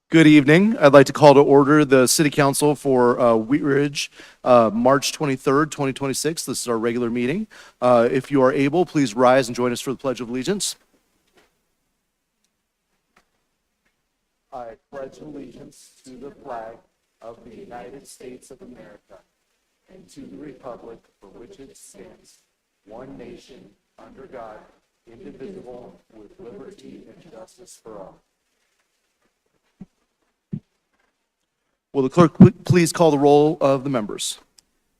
Good evening. I'd like to call to order the City Council for Wheat Ridge, March 23rd, 2026. This is our regular meeting. If you are able, please rise and join us for the Pledge of Allegiance. I pledge allegiance to the flag of the United States of America and to the republic for which it stands, one nation, under God, indivisible, with liberty and justice for all. Will the clerk please call the roll of the members?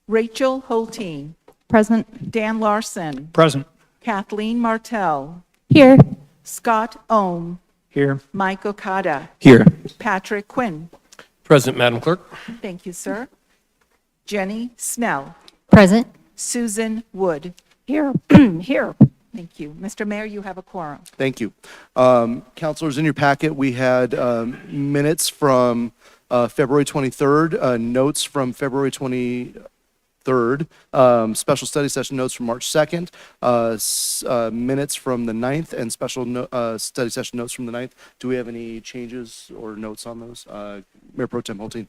Rachel Holteen. Present. Dan Larson. Present. Kathleen Martell. Here. Scott Ohm. Here. Mike Okada. Here. Patrick Quinn. Present, Madam Clerk. Thank you, sir. Jenny Snell. Present. Susan Wood. Here. Here. Thank you. Mr. Mayor, you have a quorum. Thank you. Councilors, in your packet, we had minutes from February 23rd, notes from February 23rd, special study session notes from March 2nd, minutes from the 9th, and special study session notes from the 9th. Do we have any changes or notes on those? Mayor Pro Tem Holteen.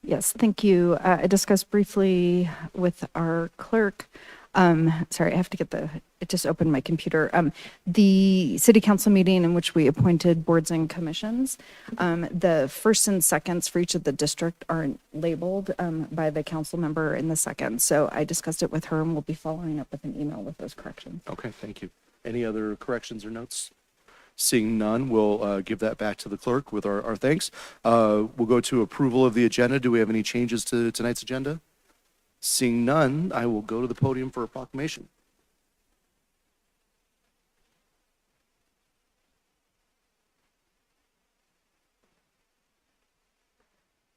Yes, thank you. I discussed briefly with our clerk. Sorry, I have to get it just opened my computer. The city council meeting in which we appointed boards and commissions, the first and seconds for each of the district aren't labeled by the council member in the second. So I discussed it with her and we'll be following up with an email with those corrections. Okay, thank you. Any other corrections or notes? Seeing none, we'll give that back to the clerk with our thanks. We'll go to approval of the agenda. Do we have any changes to tonight's agenda? Seeing none, I will go to the podium for a proclamation.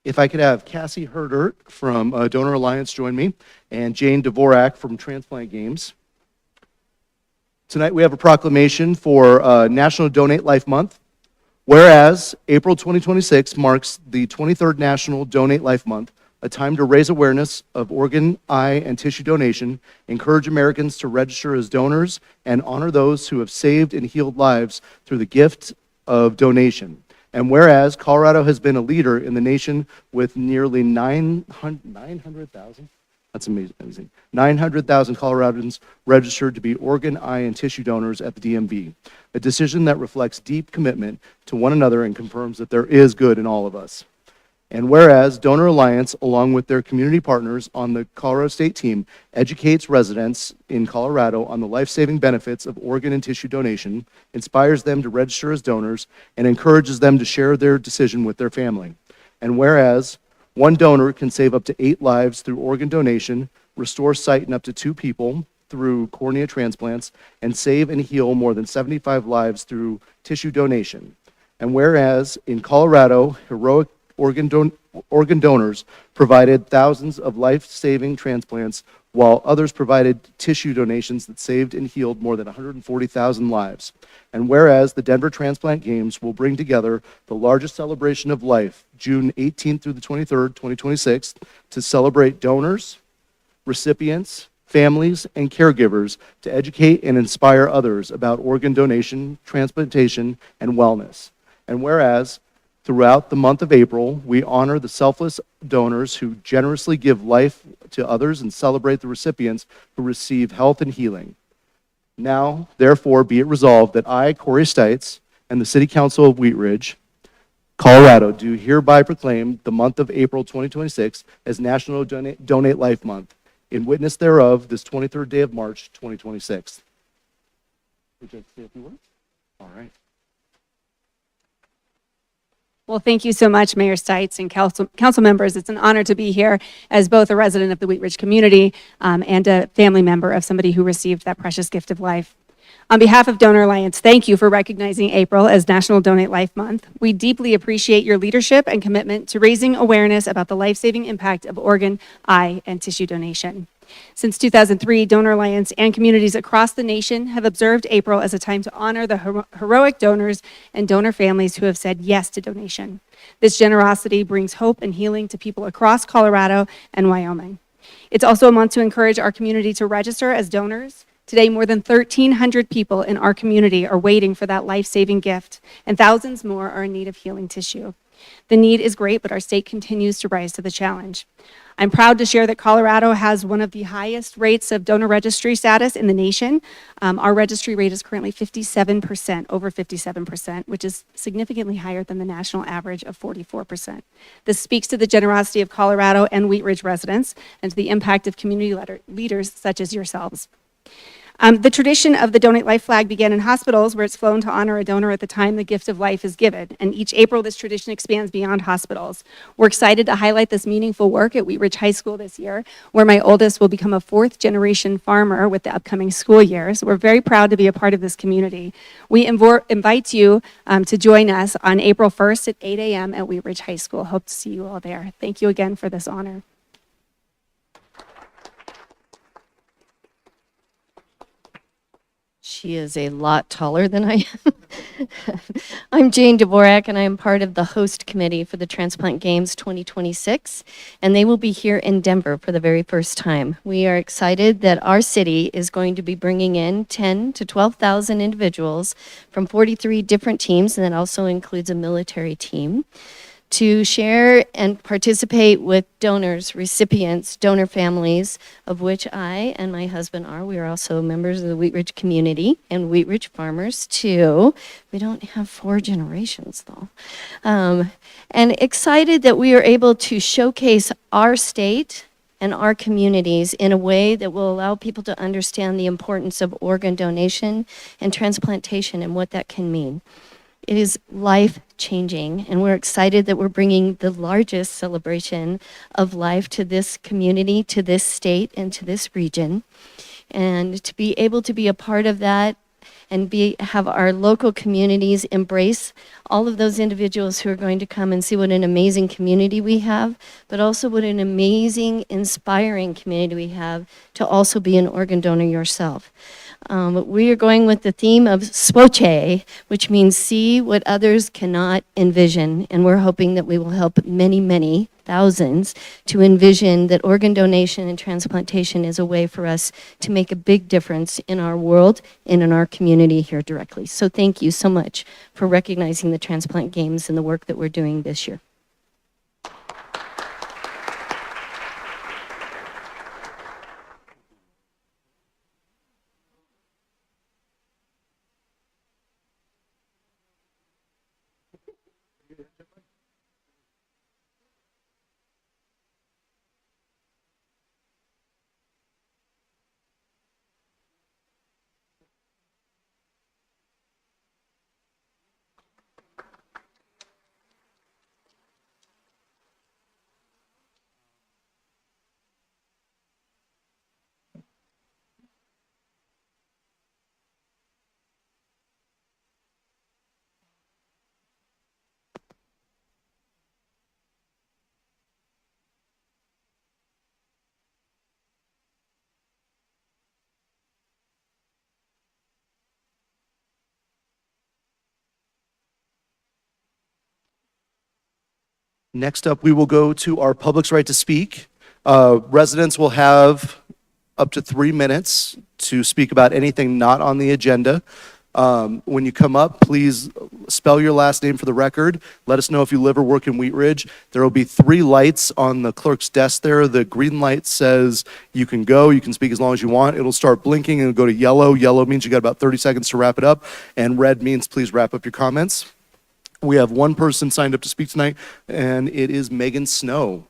If I could have Cassie Herdert from Donor Alliance join me, and Jane Dvorak from Transplant Games. Tonight we have a proclamation for National Donate Life Month. Whereas April 2026 marks the 23rd National Donate Life Month, a time to raise awareness of organ, eye, and tissue donation, encourage Americans to register as donors, and honor those who have saved and healed lives through the gift of donation. And whereas Colorado has been a leader in the nation with nearly 900,000, that's amazing, 900,000 Coloradans registered to be organ, eye, and tissue donors at the DMV, a decision that reflects deep commitment to one another and confirms that there is good in all of us. And whereas Donor Alliance, along with their community partners on the Colorado State team, educates residents in Colorado on the life-saving benefits of organ and tissue donation, inspires them to register as donors, and encourages them to share their decision with their family. And whereas one donor can save up to 8 lives through organ donation, restore sight in up to 2 people through cornea transplants, and save and heal more than 75 lives through tissue donation. And whereas in Colorado, heroic organ donors provided thousands of life-saving transplants, while others provided tissue donations that saved and healed more than 140,000 lives. And whereas the Denver Transplant Games will bring together the largest celebration of life, June 18th through the 23rd, 2026, to celebrate donors, recipients, families, and caregivers to educate and inspire others about organ donation, transplantation, and wellness. And whereas throughout the month of April, we honor the selfless donors who generously give life to others and celebrate the recipients who receive health and healing. Now, therefore, be it resolved that I, Corey Stites, and the City Council of Wheat Ridge, Colorado, do hereby proclaim the month of April 2026 as National Donate Life Month, in witness thereof this 23rd day of March 2026. Would you like to say a few words? All right. Well, thank you so much, Mayor Stites and council members. It's an honor to be here as both a resident of the Wheat Ridge community and a family member of somebody who received that precious gift of life. On behalf of Donor Alliance, thank you for recognizing April as National Donate Life Month. We deeply appreciate your leadership and commitment to raising awareness about the life-saving impact of organ, eye, and tissue donation. Since 2003, Donor Alliance and communities across the nation have observed April as a time to honor the heroic donors and donor families who have said yes to donation. This generosity brings hope and healing to people across Colorado and Wyoming. It's also a month to encourage our community to register as donors. Today, more than 1,300 people in our community are waiting for that life-saving gift, and thousands more are in need of healing tissue. The need is great, but our state continues to rise to the challenge. I'm proud to share that Colorado has one of the highest rates of donor registry status in the nation. Our registry rate is currently 57%, over 57%, which is significantly higher than the national average of 44%. This speaks to the generosity of Colorado and Wheat Ridge residents and to the impact of community leaders such as yourselves. The tradition of the Donate Life flag began in hospitals where it's flown to honor a donor at the time the gift of life is given. And each April, this tradition expands beyond hospitals. We're excited to highlight this meaningful work at Wheat Ridge High School this year, where my oldest will become a fourth-generation farmer with the upcoming school year. So we're very proud to be a part of this community. We invite you to join us on April 1st at 8 a.m. at Wheat Ridge High School. Hope to see you all there. Thank you again for this honor. She is a lot taller than I am. I'm Jane Dvorak, and I am part of the host committee for the Transplant Games 2026, and they will be here in Denver for the very first time. We are excited that our city is going to be bringing in 10 to 12,000 individuals from 43 different teams, and that also includes a military team, to share and participate with donors, recipients, donor families, of which I and my husband are. We are also members of the Wheat Ridge community and Wheat Ridge farmers too. We don't have 4 generations though. And excited that we are able to showcase our state and our communities in a way that will allow people to understand the importance of organ donation and transplantation and what that can mean. It is life-changing, and we're excited that we're bringing the largest celebration of life to this community, to this state, and to this region. And to be able to be a part of that and have our local communities embrace all of those individuals who are going to come and see what an amazing community we have, but also what an amazing, inspiring community we have to also be an organ donor yourself. We are going with the theme of SWOCHE, which means see what others cannot envision. And we're hoping that we will help many, many thousands to envision that organ donation and transplantation is a way for us to make a big difference in our world and in our community here directly. So thank you so much for recognizing the Transplant Games and the work that we're doing this year. Next up, we will go to our public's right to speak. Residents will have up to 3 minutes to speak about anything not on the agenda. When you come up, please spell your last name for the record. Let us know if you live or work in Wheat Ridge. There will be 3 lights on the clerk's desk there. The green light says you can go, you can speak as long as you want. It'll start blinking and it'll go to yellow. Yellow means you got about 30 seconds to wrap it up. And red means please wrap up your comments. We have one person signed up to speak tonight, and it is Megan Snow.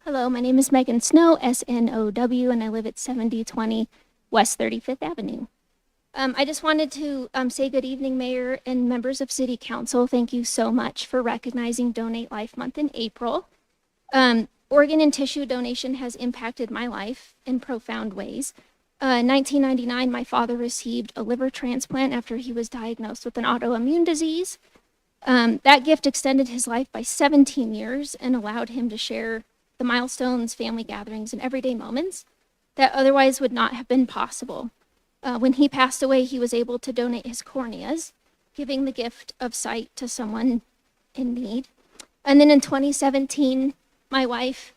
Hello, my name is Megan Snow, S-N-O-W, and I live at 7020 West 35th Avenue. I just wanted to say good evening, Mayor and members of City Council. Thank you so much for recognizing Donate Life Month in April. Organ and tissue donation has impacted my life in profound ways. In 1999, my father received a liver transplant after he was diagnosed with an autoimmune disease. That gift extended his life by 17 years and allowed him to share the milestones, family gatherings, and everyday moments that otherwise would not have been possible. When he passed away, he was able to donate his corneas, giving the gift of sight to someone in need. And then in 2017, my wife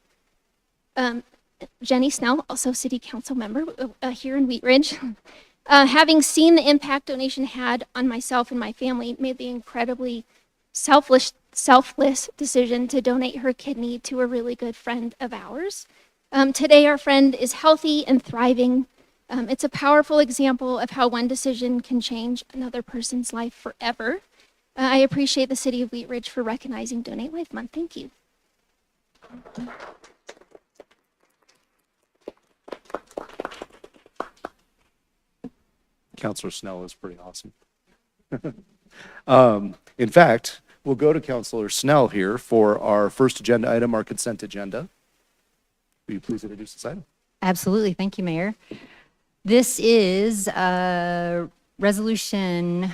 and Jenny Snell, also city council member here in Wheat Ridge. Having seen the impact donation had on myself and my family, made the incredibly selfless decision to donate her kidney to a really good friend of ours. Today, our friend is healthy and thriving. It's a powerful example of how one decision can change another person's life forever. I appreciate the City of Wheat Ridge for recognizing Donate Life Month. Thank you. Counselor Snell is pretty awesome. In fact, we'll go to Counselor Snell here for our first agenda item, our consent agenda. Will you please introduce this item? Absolutely. Thank you, Mayor. This is resolution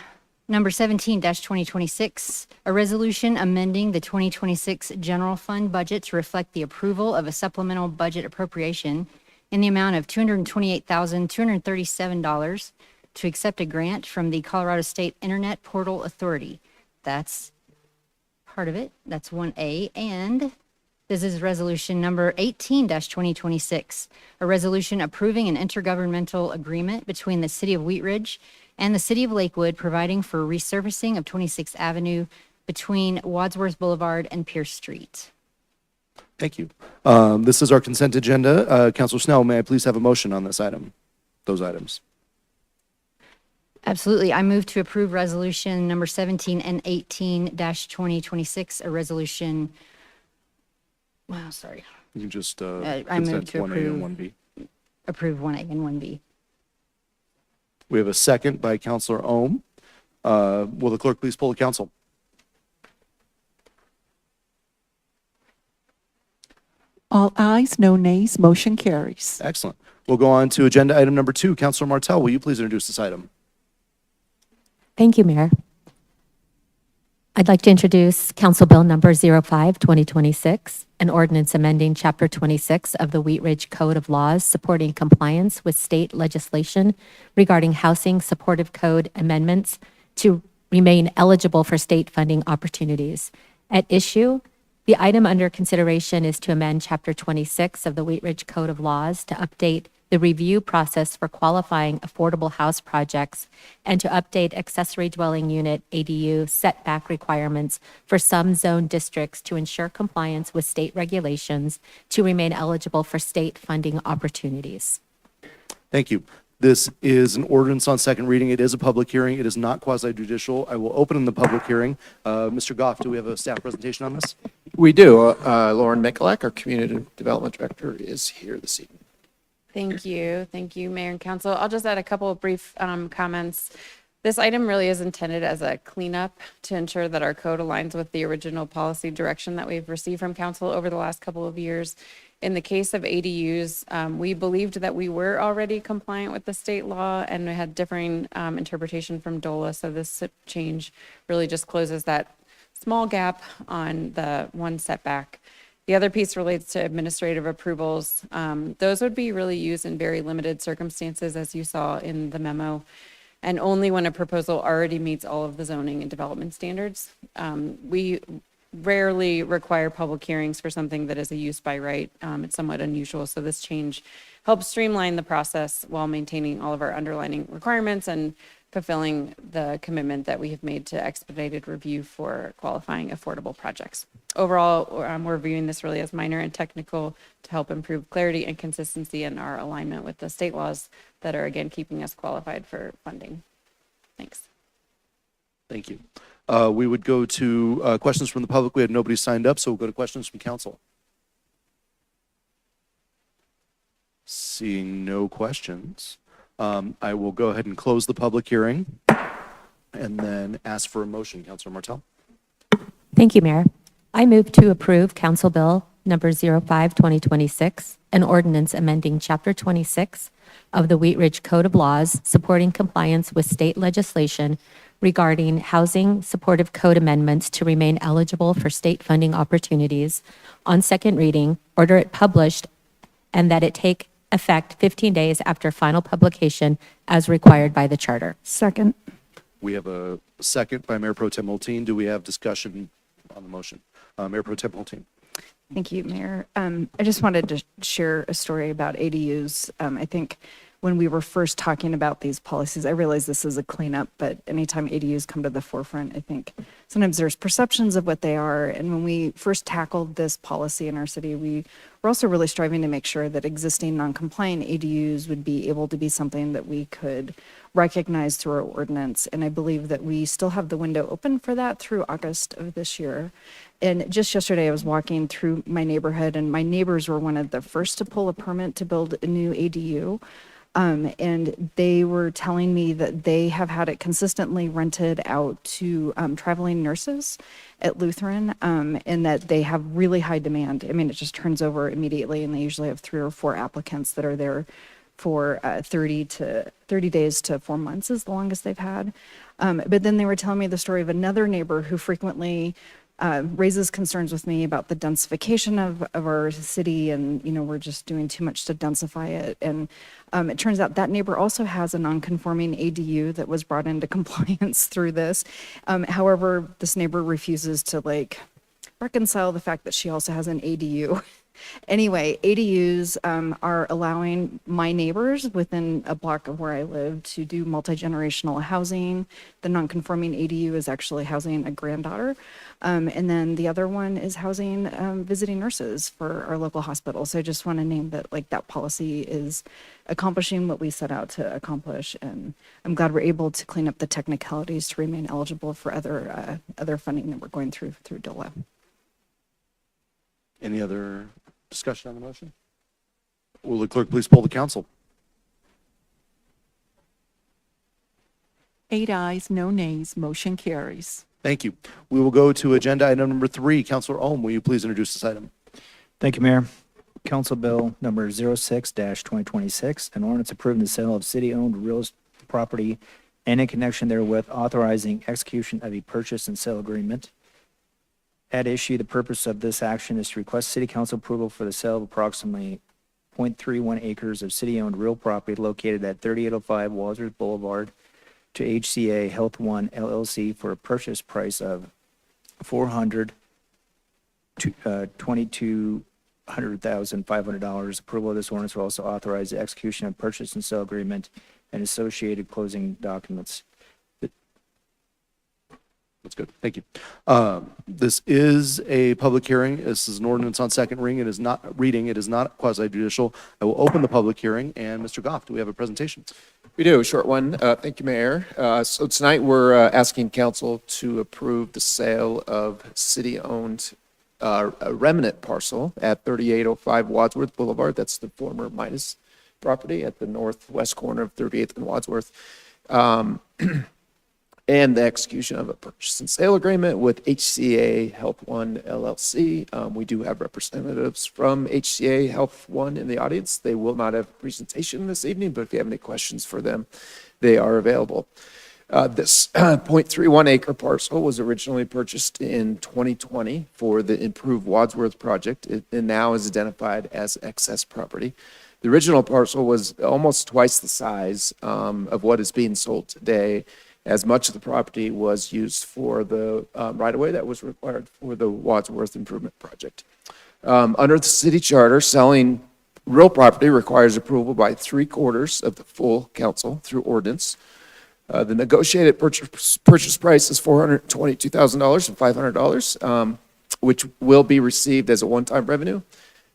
number 17-2026, a resolution amending the 2026 general fund budget to reflect the approval of a supplemental budget appropriation in the amount of $228,237 to accept a grant from the Colorado State Internet Portal Authority. That's part of it. That's 1A. And this is resolution number 18-2026, a resolution approving an intergovernmental agreement between the City of Wheat Ridge and the City of Lakewood providing for resurfacing of 26th Avenue between Wadsworth Boulevard and Pierce Street. Thank you. This is our consent agenda. Counselor Snell, may I please have a motion on this item, those items? Absolutely. I move to approve resolution number 17 and 18-2026, a resolution, wow, sorry, You can just I move consent to 1A and 1B. approve 1A and 1B. We have a second by Counselor Ohm. Will the clerk please poll the council? All ayes, no nays, motion carries. Excellent. We'll go on to agenda item number 2. Counselor Martell, will you please introduce this item? Thank you, Mayor. I'd like to introduce Council Bill Number 05-2026, an ordinance amending Chapter 26 of the Wheat Ridge Code of Laws supporting compliance with state legislation regarding housing supportive code amendments to remain eligible for state funding opportunities. At issue, the item under consideration is to amend Chapter 26 of the Wheat Ridge Code of Laws to update the review process for qualifying affordable house projects and to update accessory dwelling unit ADU setback requirements for some zone districts to ensure compliance with state regulations to remain eligible for state funding opportunities. Thank you. This is an ordinance on second reading. It is a public hearing. It is not quasi-judicial. I will open the public hearing. Mr. Goff, do we have a staff presentation on this? We do. Lauren Mikulak, our Community Development Director, is here this evening. Thank you. Thank you, Mayor and Council. I'll just add a couple of brief comments. This item really is intended as a cleanup to ensure that our code aligns with the original policy direction that we've received from Council over the last couple of years. In the case of ADUs, we believed that we were already compliant with the state law and we had differing interpretation from DOLA. So this change really just closes that small gap on the one setback. The other piece relates to administrative approvals. Those would be really used in very limited circumstances, as you saw in the memo, and only when a proposal already meets all of the zoning and development standards. We rarely require public hearings for something that is a use by right. It's somewhat unusual, so this change helps streamline the process while maintaining all of our underlying requirements and fulfilling the commitment that we have made to expedited review for qualifying affordable projects. Overall, we're viewing this really as minor and technical to help improve clarity and consistency in our alignment with the state laws that are, again, keeping us qualified for funding. Thanks. Thank you. We would go to questions from the public. We had nobody signed up, so we'll go to questions from council. Seeing no questions, I will go ahead and close the public hearing and then ask for a motion. Councilor Martell. Thank you, Mayor. I move to approve Council Bill Number 05-2026, an ordinance amending Chapter 26 of the Wheat Ridge Code of Laws supporting compliance with state legislation regarding housing supportive code amendments to remain eligible for state funding opportunities on second reading, order it published, and that it take effect 15 days after final publication as required by the charter. Second. We have a second by Mayor Pro Tem Holteen. Do we have discussion on the motion? Mayor Pro Tem Holteen. Thank you, Mayor. I just wanted to share a story about ADUs. I think when we were first talking about these policies, I realize this is a cleanup, but anytime ADUs come to the forefront, I think sometimes there's perceptions of what they are. And when we first tackled this policy in our city, we were also really striving to make sure that existing non-compliant ADUs would be able to be something that we could recognize through our ordinance. And I believe that we still have the window open for that through August of this year. And just yesterday, I was walking through my neighborhood, and my neighbors were one of the first to pull a permit to build a new ADU. And they were telling me that they have had it consistently rented out to traveling nurses at Lutheran, and that they have really high demand. I mean, it just turns over immediately, and they usually have 3 or 4 applicants that are there for 30 days to 4 months is the longest they've had. But then they were telling me the story of another neighbor who frequently raises concerns with me about the densification of our city, and we're just doing too much to densify it. And it turns out that neighbor also has a non-conforming ADU that was brought into compliance through this. However, this neighbor refuses to reconcile the fact that she also has an ADU. Anyway, ADUs are allowing my neighbors within a block of where I live to do multi-generational housing. The non-conforming ADU is actually housing a granddaughter. And then the other one is housing visiting nurses for our local hospital. So I just want to name that that policy is accomplishing what we set out to accomplish. And I'm glad we're able to clean up the technicalities to remain eligible for other funding that we're going through DOLA. Any other discussion on the motion? Will the clerk please poll the council? 8 ayes, no nays, motion carries. Thank you. We will go to agenda item number 3. Councilor Ohm, will you please introduce this item? Thank you, Mayor. Council Bill number 06-2026, an ordinance approving the sale of city-owned real property and in connection therewith authorizing execution of a purchase and sale agreement. At issue, the purpose of this action is to request city council approval for the sale of approximately 0.31 acres of city-owned real property located at 3805 Wadsworth Boulevard to HCA Health One LLC for a purchase price of $422,500. Approval of this ordinance will also authorize the execution of purchase and sale agreement and associated closing documents. That's good. Thank you. This is a public hearing. This is an ordinance on second reading. It is not quasi judicial. I will open the public hearing. And Mr. Goff, do we have a presentation? We do, a short one. Thank you, Mayor. So tonight we're asking council to approve the sale of city-owned a remnant parcel at 3805 Wadsworth Boulevard. That's the former Midas property at the northwest corner of 38th and Wadsworth. And the execution of a purchase and sale agreement with HCA Health One LLC. We do have representatives from HCA Health One in the audience. They will not have a presentation this evening, but if you have any questions for them, they are available. This 0.31 acre parcel was originally purchased in 2020 for the Improved Wadsworth project. It now is identified as excess property. The original parcel was almost twice the size of what is being sold today, as much of the property was used for the right-of-way that was required for the Wadsworth Improvement Project. Under the city charter, selling real property requires approval by 3/4 of the full council through ordinance. The negotiated purchase price is $422,500, which will be received as a one-time revenue.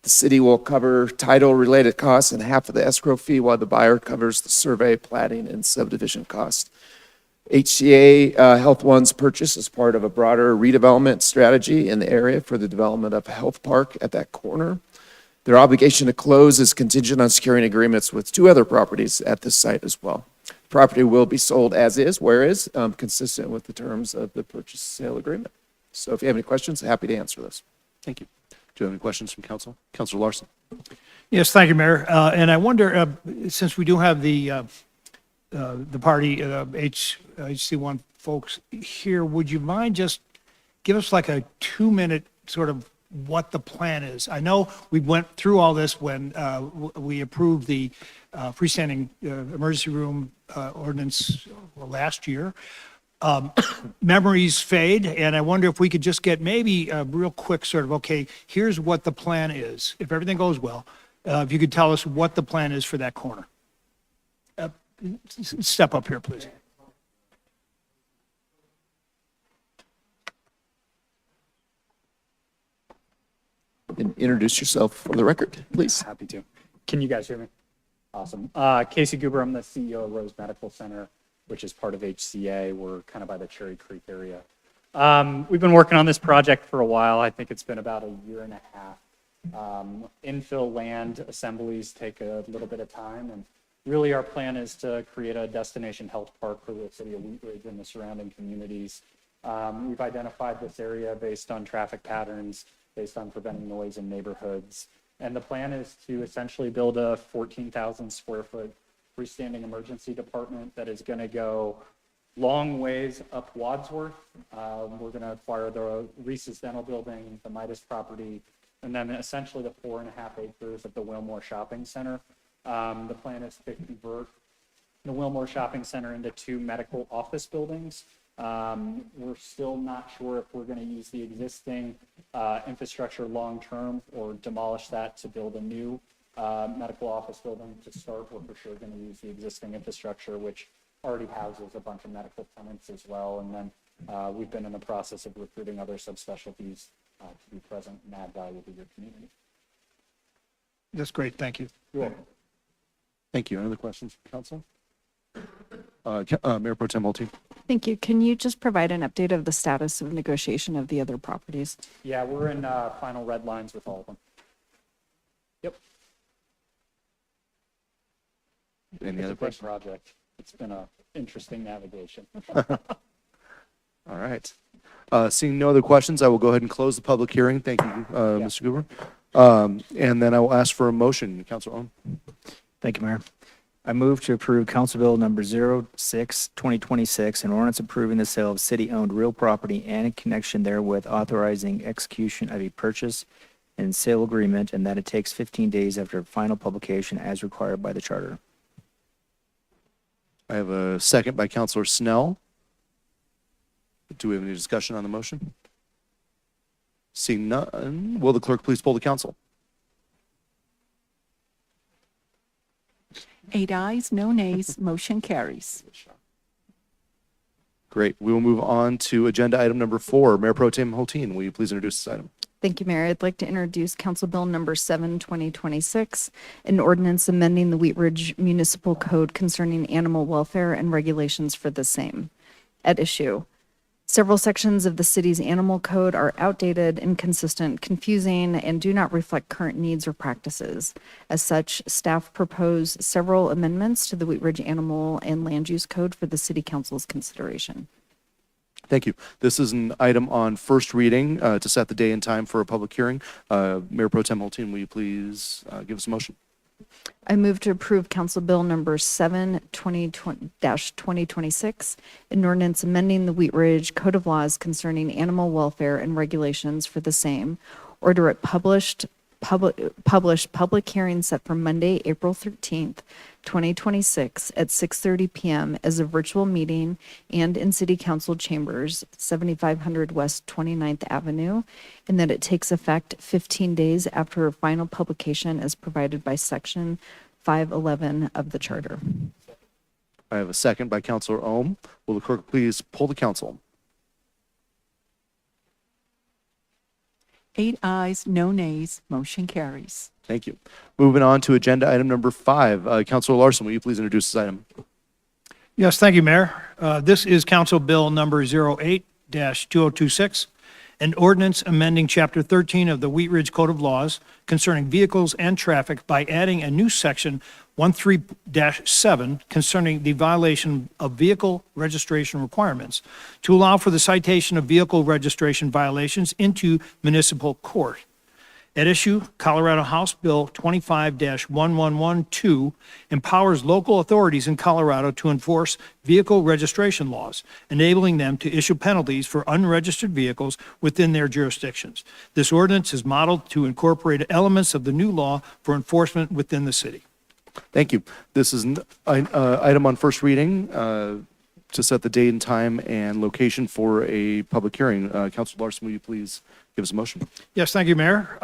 The city will cover title-related costs and half of the escrow fee, while the buyer covers the survey, platting, and subdivision costs. HCA Health One's purchase is part of a broader redevelopment strategy in the area for the development of a health park at that corner. Their obligation to close is contingent on securing agreements with 2 other properties at this site as well. Property will be sold as is, where is, consistent with the terms of the purchase sale agreement. So if you have any questions, happy to answer those. Thank you. Do you have any questions from council? Councilor Larson. Yes, thank you, Mayor. And I wonder, since we do have the party, HC1 folks here, would you mind just give us like a 2-minute sort of what the plan is? I know we went through all this when we approved the freestanding emergency room ordinance last year. memories fade, and I wonder if we could just get maybe a real quick sort of, okay, here's what the plan is, if everything goes well. If you could tell us what the plan is for that corner. Step up here, please. And introduce yourself for the record, please. Happy to. Can you guys hear me? Awesome. Casey Goober, I'm the CEO of Rose Medical Center, which is part of HCA. We're kind of by the Cherry Creek area. We've been working on this project for a while. I think it's been about a year and a half. Infill land assemblies take a little bit of time, and really our plan is to create a destination health park for the city of Wheat Ridge and the surrounding communities. We've identified this area based on traffic patterns, based on preventing noise in neighborhoods. And the plan is to essentially build a 14,000 square foot freestanding emergency department that is going to go long ways up Wadsworth. We're going to acquire the Reese's Dental Building, the Midas property, and then essentially the 4.5 acres of the Wilmore Shopping Center. The plan is to convert the Wilmore Shopping Center into 2 medical office buildings. We're still not sure if we're going to use the existing infrastructure long-term or demolish that to build a new medical office building to start. We're for sure going to use the existing infrastructure, which already houses a bunch of medical tenants as well. And then we've been in the process of recruiting other subspecialties to be present and add value to your community. That's great, thank you. You're welcome. Thank you. Any other questions from council? Mayor Pro Tem Holty. Thank you. Can you just provide an update of the status of negotiation of the other properties? Yeah, we're in final red lines with all of them. Yep. Any It's other a big questions? project. It's been an interesting navigation. All right. Seeing no other questions, I will go ahead and close the public hearing. Thank you, Mr. Goober. And then I will ask for a motion. Councilor Owen. Thank you, Mayor. I move to approve Council Bill number 06-2026, an ordinance approving the sale of city-owned real property and in connection therewith authorizing execution of a purchase and sale agreement, and that it takes 15 days after final publication as required by the charter. I have a second by Councilor Snell. Do we have any discussion on the motion? Seeing none, will the clerk please poll the council? 8 ayes, no nays, motion carries. Great. We will move on to agenda item number 4. Mayor Pro Tem Holteen, will you please introduce this item? Thank you, Mayor. I'd like to introduce Council Bill number 7, 2026, an ordinance amending the Wheat Ridge Municipal Code concerning animal welfare and regulations for the same. At issue, several sections of the city's animal code are outdated, inconsistent, confusing, and do not reflect current needs or practices. As such, staff propose several amendments to the Wheat Ridge Animal and Land Use Code for the City Council's consideration. Thank you. This is an item on first reading to set the day and time for a public hearing. Mayor Pro Tem Holteen, will you please give us a motion? I move to approve Council Bill number 7, 2026, an ordinance amending the Wheat Ridge Code of Laws concerning animal welfare and regulations for the same, order it published public hearing set for Monday, April 13th, 2026 at 6:30 p.m. as a virtual meeting and in City Council chambers, 7500 West 29th Avenue, and that it takes effect 15 days after final publication as provided by Section 511 of the Charter. I have a second by Councilor Ohm. Will the clerk please poll the council? 8 ayes, no nays, motion carries. Thank you. Moving on to agenda item number 5. Councilor Larson, will you please introduce this item? Yes, thank you, Mayor. This is Council Bill number 08-2026, an ordinance amending Chapter 13 of the Wheat Ridge Code of Laws concerning vehicles and traffic by adding a new section 13-7 concerning the violation of vehicle registration requirements to allow for the citation of vehicle registration violations into municipal court. At issue, Colorado House Bill 25-1112 empowers local authorities in Colorado to enforce vehicle registration laws, enabling them to issue penalties for unregistered vehicles within their jurisdictions. This ordinance is modeled to incorporate elements of the new law for enforcement within the city. Thank you. This is an item on first reading to set the date and time and location for a public hearing. Councilor Larson, will you please give us a motion? Yes, thank you, Mayor.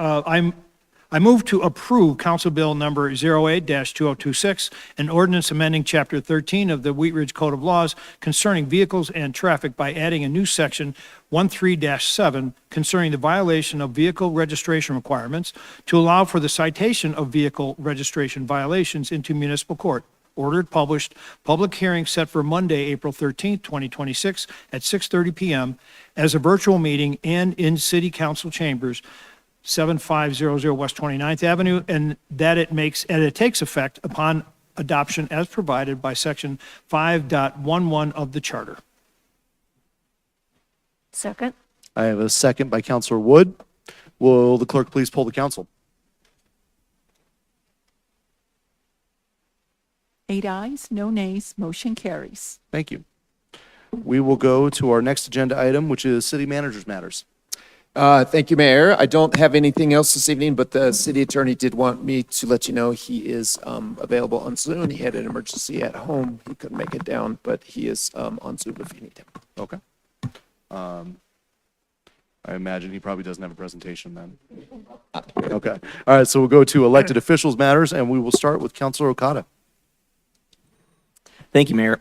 I move to approve Council Bill number 08-2026, an ordinance amending Chapter 13 of the Wheat Ridge Code of Laws concerning vehicles and traffic by adding a new section 13-7 concerning the violation of vehicle registration requirements to allow for the citation of vehicle registration violations into municipal court. Ordered, published, public hearing set for Monday, April 13th, 2026 at 6:30 PM as a virtual meeting and in City Council chambers, 7500 West 29th Avenue, and that it takes effect upon adoption as provided by Section 5.11 of the Charter. Second. I have a second by Councilor Wood. Will the clerk please poll the council? 8 ayes, no nays, motion carries. Thank you. We will go to our next agenda item, which is city managers matters. Thank you, Mayor. I don't have anything else this evening, but the city attorney did want me to let you know he is available on Zoom. He had an emergency at home. He couldn't make it down, but he is on Zoom if you need him. Okay. I imagine he probably doesn't have a presentation then. Okay. All right, so we'll go to elected officials matters, and we will start with Councilor Okada. Thank you, Mayor.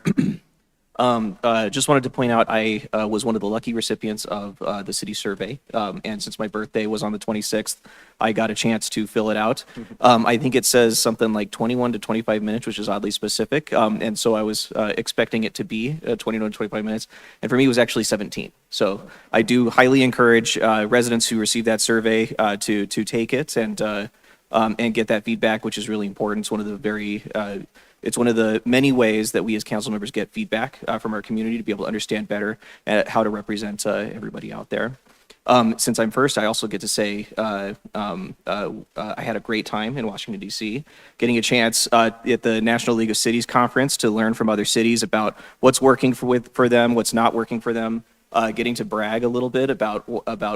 Just wanted to point out I was one of the lucky recipients of the city survey. And since my birthday was on the 26th, I got a chance to fill it out. I think it says something like 21 to 25 minutes, which is oddly specific. And so I was expecting it to be 21 to 25 minutes. And for me, it was actually 17. So I do highly encourage residents who receive that survey to take it and get that feedback, which is really important. It's one of the it's one of the many ways that we as council members get feedback from our community to be able to understand better how to represent everybody out there. Since I'm first, I also get to say I had a great time in Washington, D.C., getting a chance at the National League of Cities Conference to learn from other cities about what's working for them, what's not working for them. Getting to brag a little bit about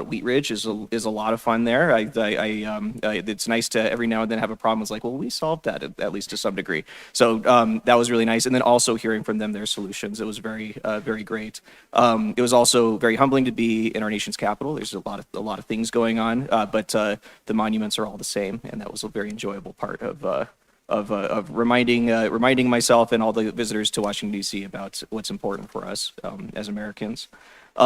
Wheat Ridge is a lot of fun there. It's nice to every now and then have a problem. It's like, well, we solved that at least to some degree. So that was really nice. And then also hearing from them their solutions. It was very great. It was also very humbling to be in our nation's capital. There's a lot of things going on, but the monuments are all the same, and that was a very enjoyable part of reminding myself and all the visitors to Washington, D.C. about what's important for us as Americans. We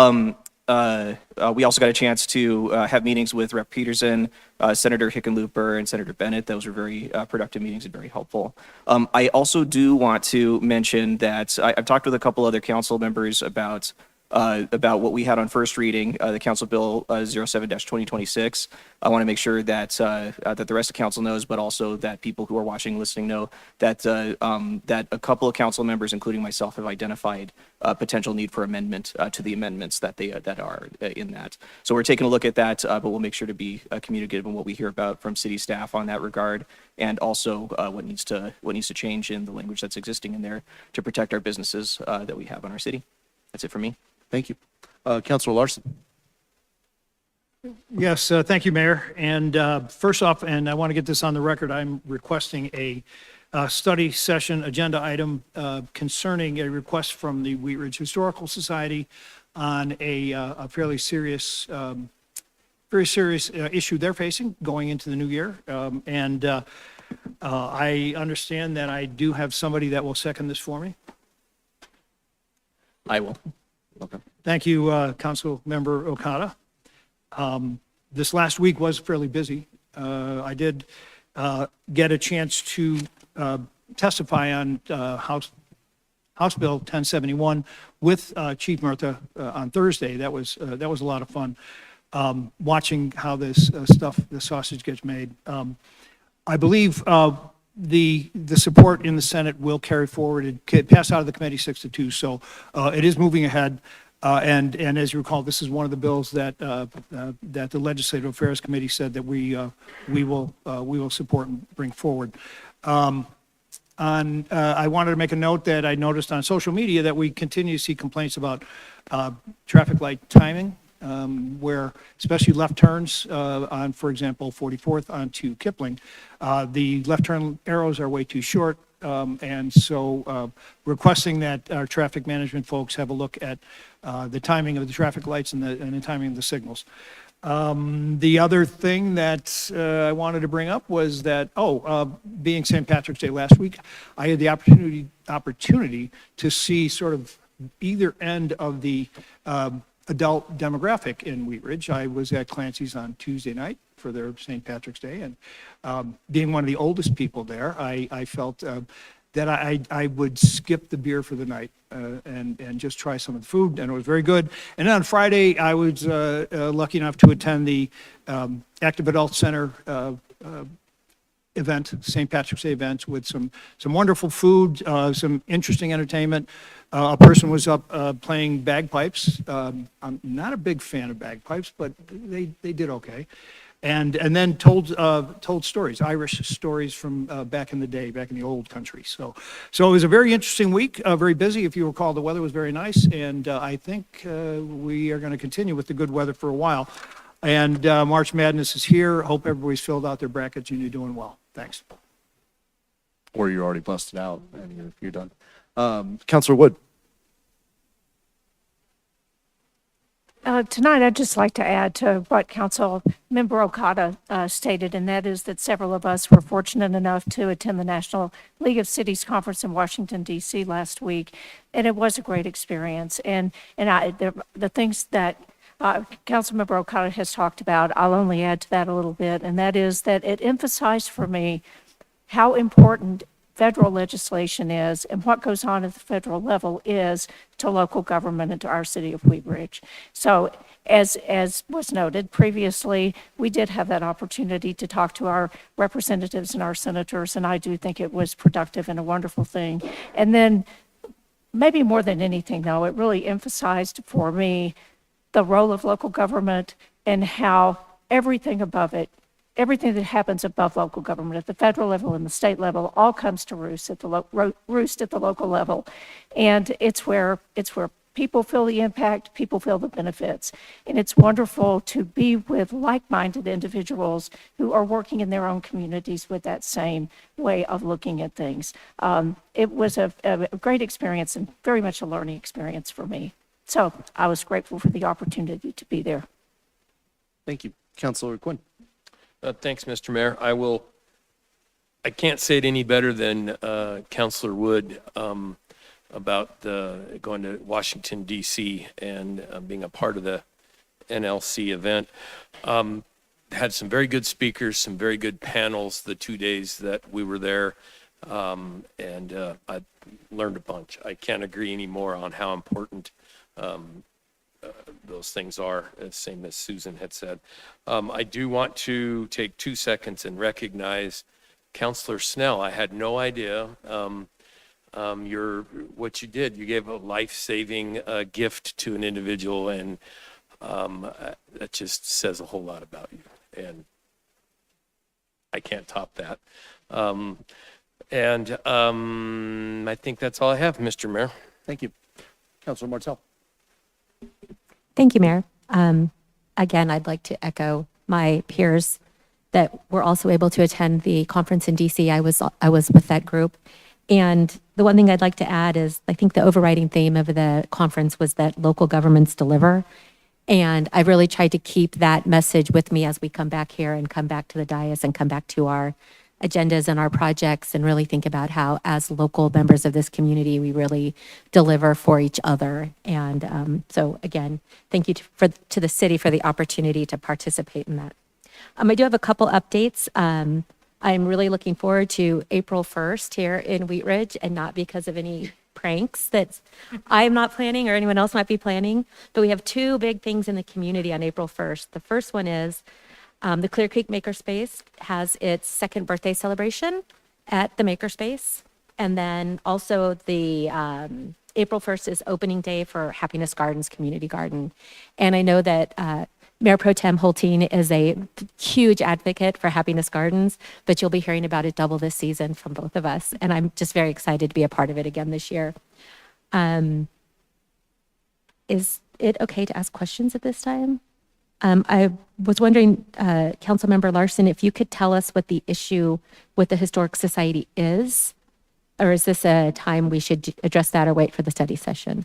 also got a chance to have meetings with Rep. Peterson, Senator Hickenlooper, and Senator Bennett. Those were very productive meetings and very helpful. I also do want to mention that I've talked with a couple other council members about what we had on first reading, the Council Bill 07-2026. I want to make sure that that the rest of council knows, but also that people who are watching and listening know that that a couple of council members, including myself, have identified a potential need for amendment to the amendments that are in that. So we're taking a look at that, but we'll make sure to be communicative in what we hear about from city staff on that regard, and also what needs to change in the language that's existing in there to protect our businesses that we have in our city. That's it for me. Thank you. Councilor Larson. Yes, thank you, Mayor. And first off, and I want to get this on the record, I'm requesting a study session agenda item concerning a request from the Wheat Ridge Historical Society on a fairly serious issue they're facing going into the new year. I understand that I do have somebody that will second this for me. I will. Okay. Thank you, Council Member Okada. This last week was fairly busy. I did get a chance to testify on House Bill 1071 with Chief Murtha on Thursday. That was a lot of fun, watching how this the sausage gets made. I believe the support in the Senate will carry forward. It passed out of the committee 6-2, so it is moving ahead. And as you recall, this is one of the bills that the Legislative Affairs Committee said that we will support and bring forward. I wanted to make a note that I noticed on social media that we continue to see complaints about traffic light timing, where especially left turns on, for example, 44th onto Kipling, the left turn arrows are way too short. And so requesting that our traffic management folks have a look at the timing of the traffic lights and the timing of the signals. The other thing that I wanted to bring up was that, being St. Patrick's Day last week, I had the opportunity to see sort of either end of the adult demographic in Wheat Ridge. I was at Clancy's on Tuesday night for their St. Patrick's Day, and being one of the oldest people there, I felt that I would skip the beer for the night and just try some of the food, and it was very good. And then on Friday, I was lucky enough to attend the Active Adult Center event, St. Patrick's Day event, with some wonderful food, some interesting entertainment. A person was up playing bagpipes. I'm not a big fan of bagpipes, but they did okay. And then told stories, Irish stories from back in the day, back in the old country. So it was a very interesting week, very busy. If you recall, the weather was very nice, and I think we are going to continue with the good weather for a while. And March Madness is here. Hope everybody's filled out their brackets and you're doing well. Thanks. Or you're already busted out and you're done. Counselor Wood. Tonight, I'd just like to add to what Council Member Okada stated, and that is that several of us were fortunate enough to attend the National League of Cities Conference in Washington, D.C. last week, and it was a great experience. And the things that Councilmember Okada has talked about, I'll only add to that a little bit, and that is that it emphasized for me how important federal legislation is and what goes on at the federal level is to local government and to our city of Wheat Ridge. So as was noted previously, we did have that opportunity to talk to our representatives and our senators, and I do think it was productive and a wonderful thing. And then maybe more than anything, though, it really emphasized for me the role of local government and how everything above it, everything that happens above local government at the federal level and the state level all comes to roost at the local level. And it's where people feel the impact, people feel the benefits. And it's wonderful to be with like-minded individuals who are working in their own communities with that same way of looking at things. It was a great experience and very much a learning experience for me. So I was grateful for the opportunity to be there. Thank you. Counselor Quinn. Thanks, Mr. Mayor. I can't say it any better than Counselor Wood about going to Washington, D.C. and being a part of the NLC event. Had some very good speakers, some very good panels the 2 days that we were there, and I learned a bunch. I can't agree anymore on how important those things are, same as Susan had said. I do want to take 2 seconds and recognize Counselor Snell. I had no idea what you did. You gave a life-saving gift to an individual, and that just says a whole lot about you. And I can't top that. I think that's all I have, Mr. Mayor. Thank you. Counselor Martell. Thank you, Mayor. Again, I'd like to echo my peers that were also able to attend the conference in DC. I was with that group. And the one thing I'd like to add is I think the overriding theme of the conference was that local governments deliver. And I really tried to keep that message with me as we come back here and come back to the dais and come back to our agendas and our projects and really think about how, as local members of this community, we really deliver for each other. And so again, thank you to the city for the opportunity to participate in that. I do have a couple updates. I'm really looking forward to April 1st here in Wheat Ridge, and not because of any pranks that I'm not planning or anyone else might be planning, but we have 2 big things in the community on April 1st. The first one is the Clear Creek Makerspace has its 2nd birthday celebration at the Makerspace. And then also the April 1st is opening day for Happiness Gardens Community Garden. And I know that Mayor Pro Tem Holteen is a huge advocate for Happiness Gardens, but you'll be hearing about it double this season from both of us. And I'm just very excited to be a part of it again this year. Is it okay to ask questions at this time? I was wondering, Councilmember Larson, if you could tell us what the issue with the Historic Society is, or is this a time we should address that or wait for the study session?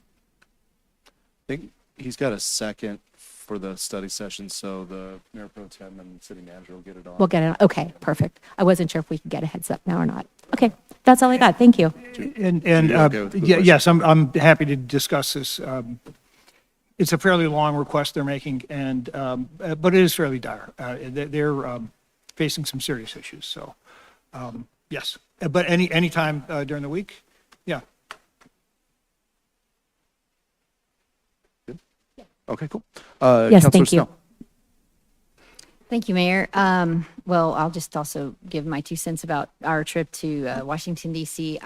I think he's got a second for the study session, so the Mayor Pro Tem and City Manager will get it on. We'll get it. Okay, perfect. I wasn't sure if we could get a heads up now or not. Okay, that's all I got. Thank you. And, you okay with the question? yes, I'm happy to discuss this. It's a fairly long request they're making, and, but it is fairly dire. They're facing some serious issues, so, yes. But any time during the week, yeah. Okay, cool. Yes, Councilor thank you. Snell. Thank you, Mayor. Well, I'll just also give my 2 cents about our trip to Washington, D.C.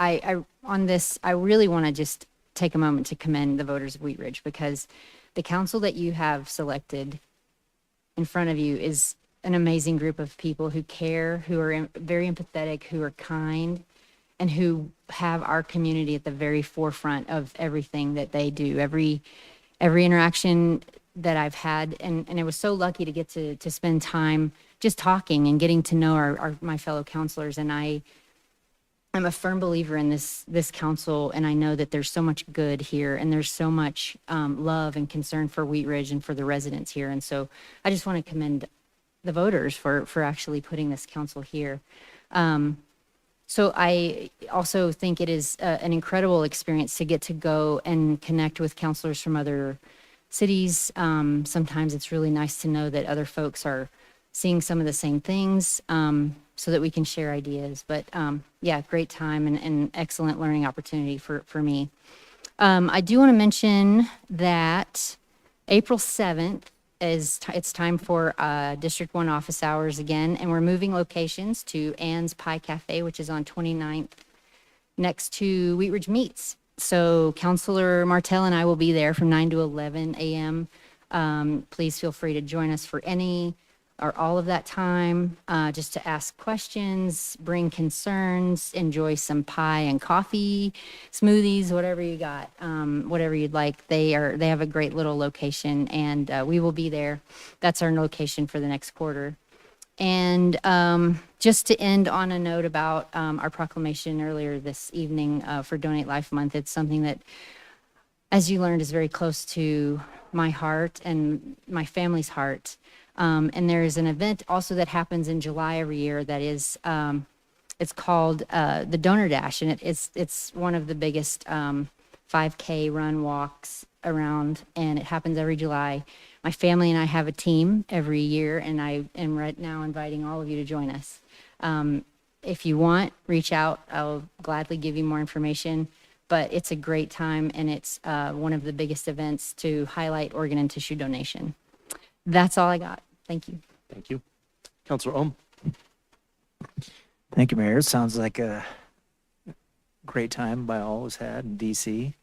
On this, I really want to just take a moment to commend the voters of Wheat Ridge, because the council that you have selected in front of you is an amazing group of people who care, who are very empathetic, who are kind, and who have our community at the very forefront of everything that they do. Every interaction that I've had, and I was so lucky to get to spend time just talking and getting to know my fellow counselors. And I'm a firm believer in this council, and I know that there's so much good here, and there's so much love and concern for Wheat Ridge and for the residents here. And so I just want to commend the voters for actually putting this council here. So I also think it is an incredible experience to get to go and connect with counselors from other cities. Sometimes it's really nice to know that other folks are seeing some of the same things, so that we can share ideas. But yeah, great time and excellent learning opportunity for me. I do want to mention that April 7th it's time for District 1 office hours again, and we're moving locations to Ann's Pie Cafe, which is on 29th, next to Wheat Ridge Meats. So Councilor Martell and I will be there from 9 to 11 a.m. Please feel free to join us for any or all of that time, just to ask questions, bring concerns, enjoy some pie and coffee, smoothies, whatever you got, whatever you'd like. They have a great little location, and we will be there. That's our location for the next quarter. And just to end on a note about our proclamation earlier this evening for Donate Life Month, it's something that, as you learned, is very close to my heart and my family's heart. And there is an event also that happens in July every year that is, it's called the Donor Dash, and it's one of the biggest 5K run walks around, and it happens every July. My family and I have a team every year, and I am right now inviting all of you to join us. If you want, reach out. I'll gladly give you more information, but it's a great time, and it's one of the biggest events to highlight organ and tissue donation. That's all I got. Thank you. Thank you. Councilor Ohm. Thank you, Mayor. It sounds like a great time by all was had in DC.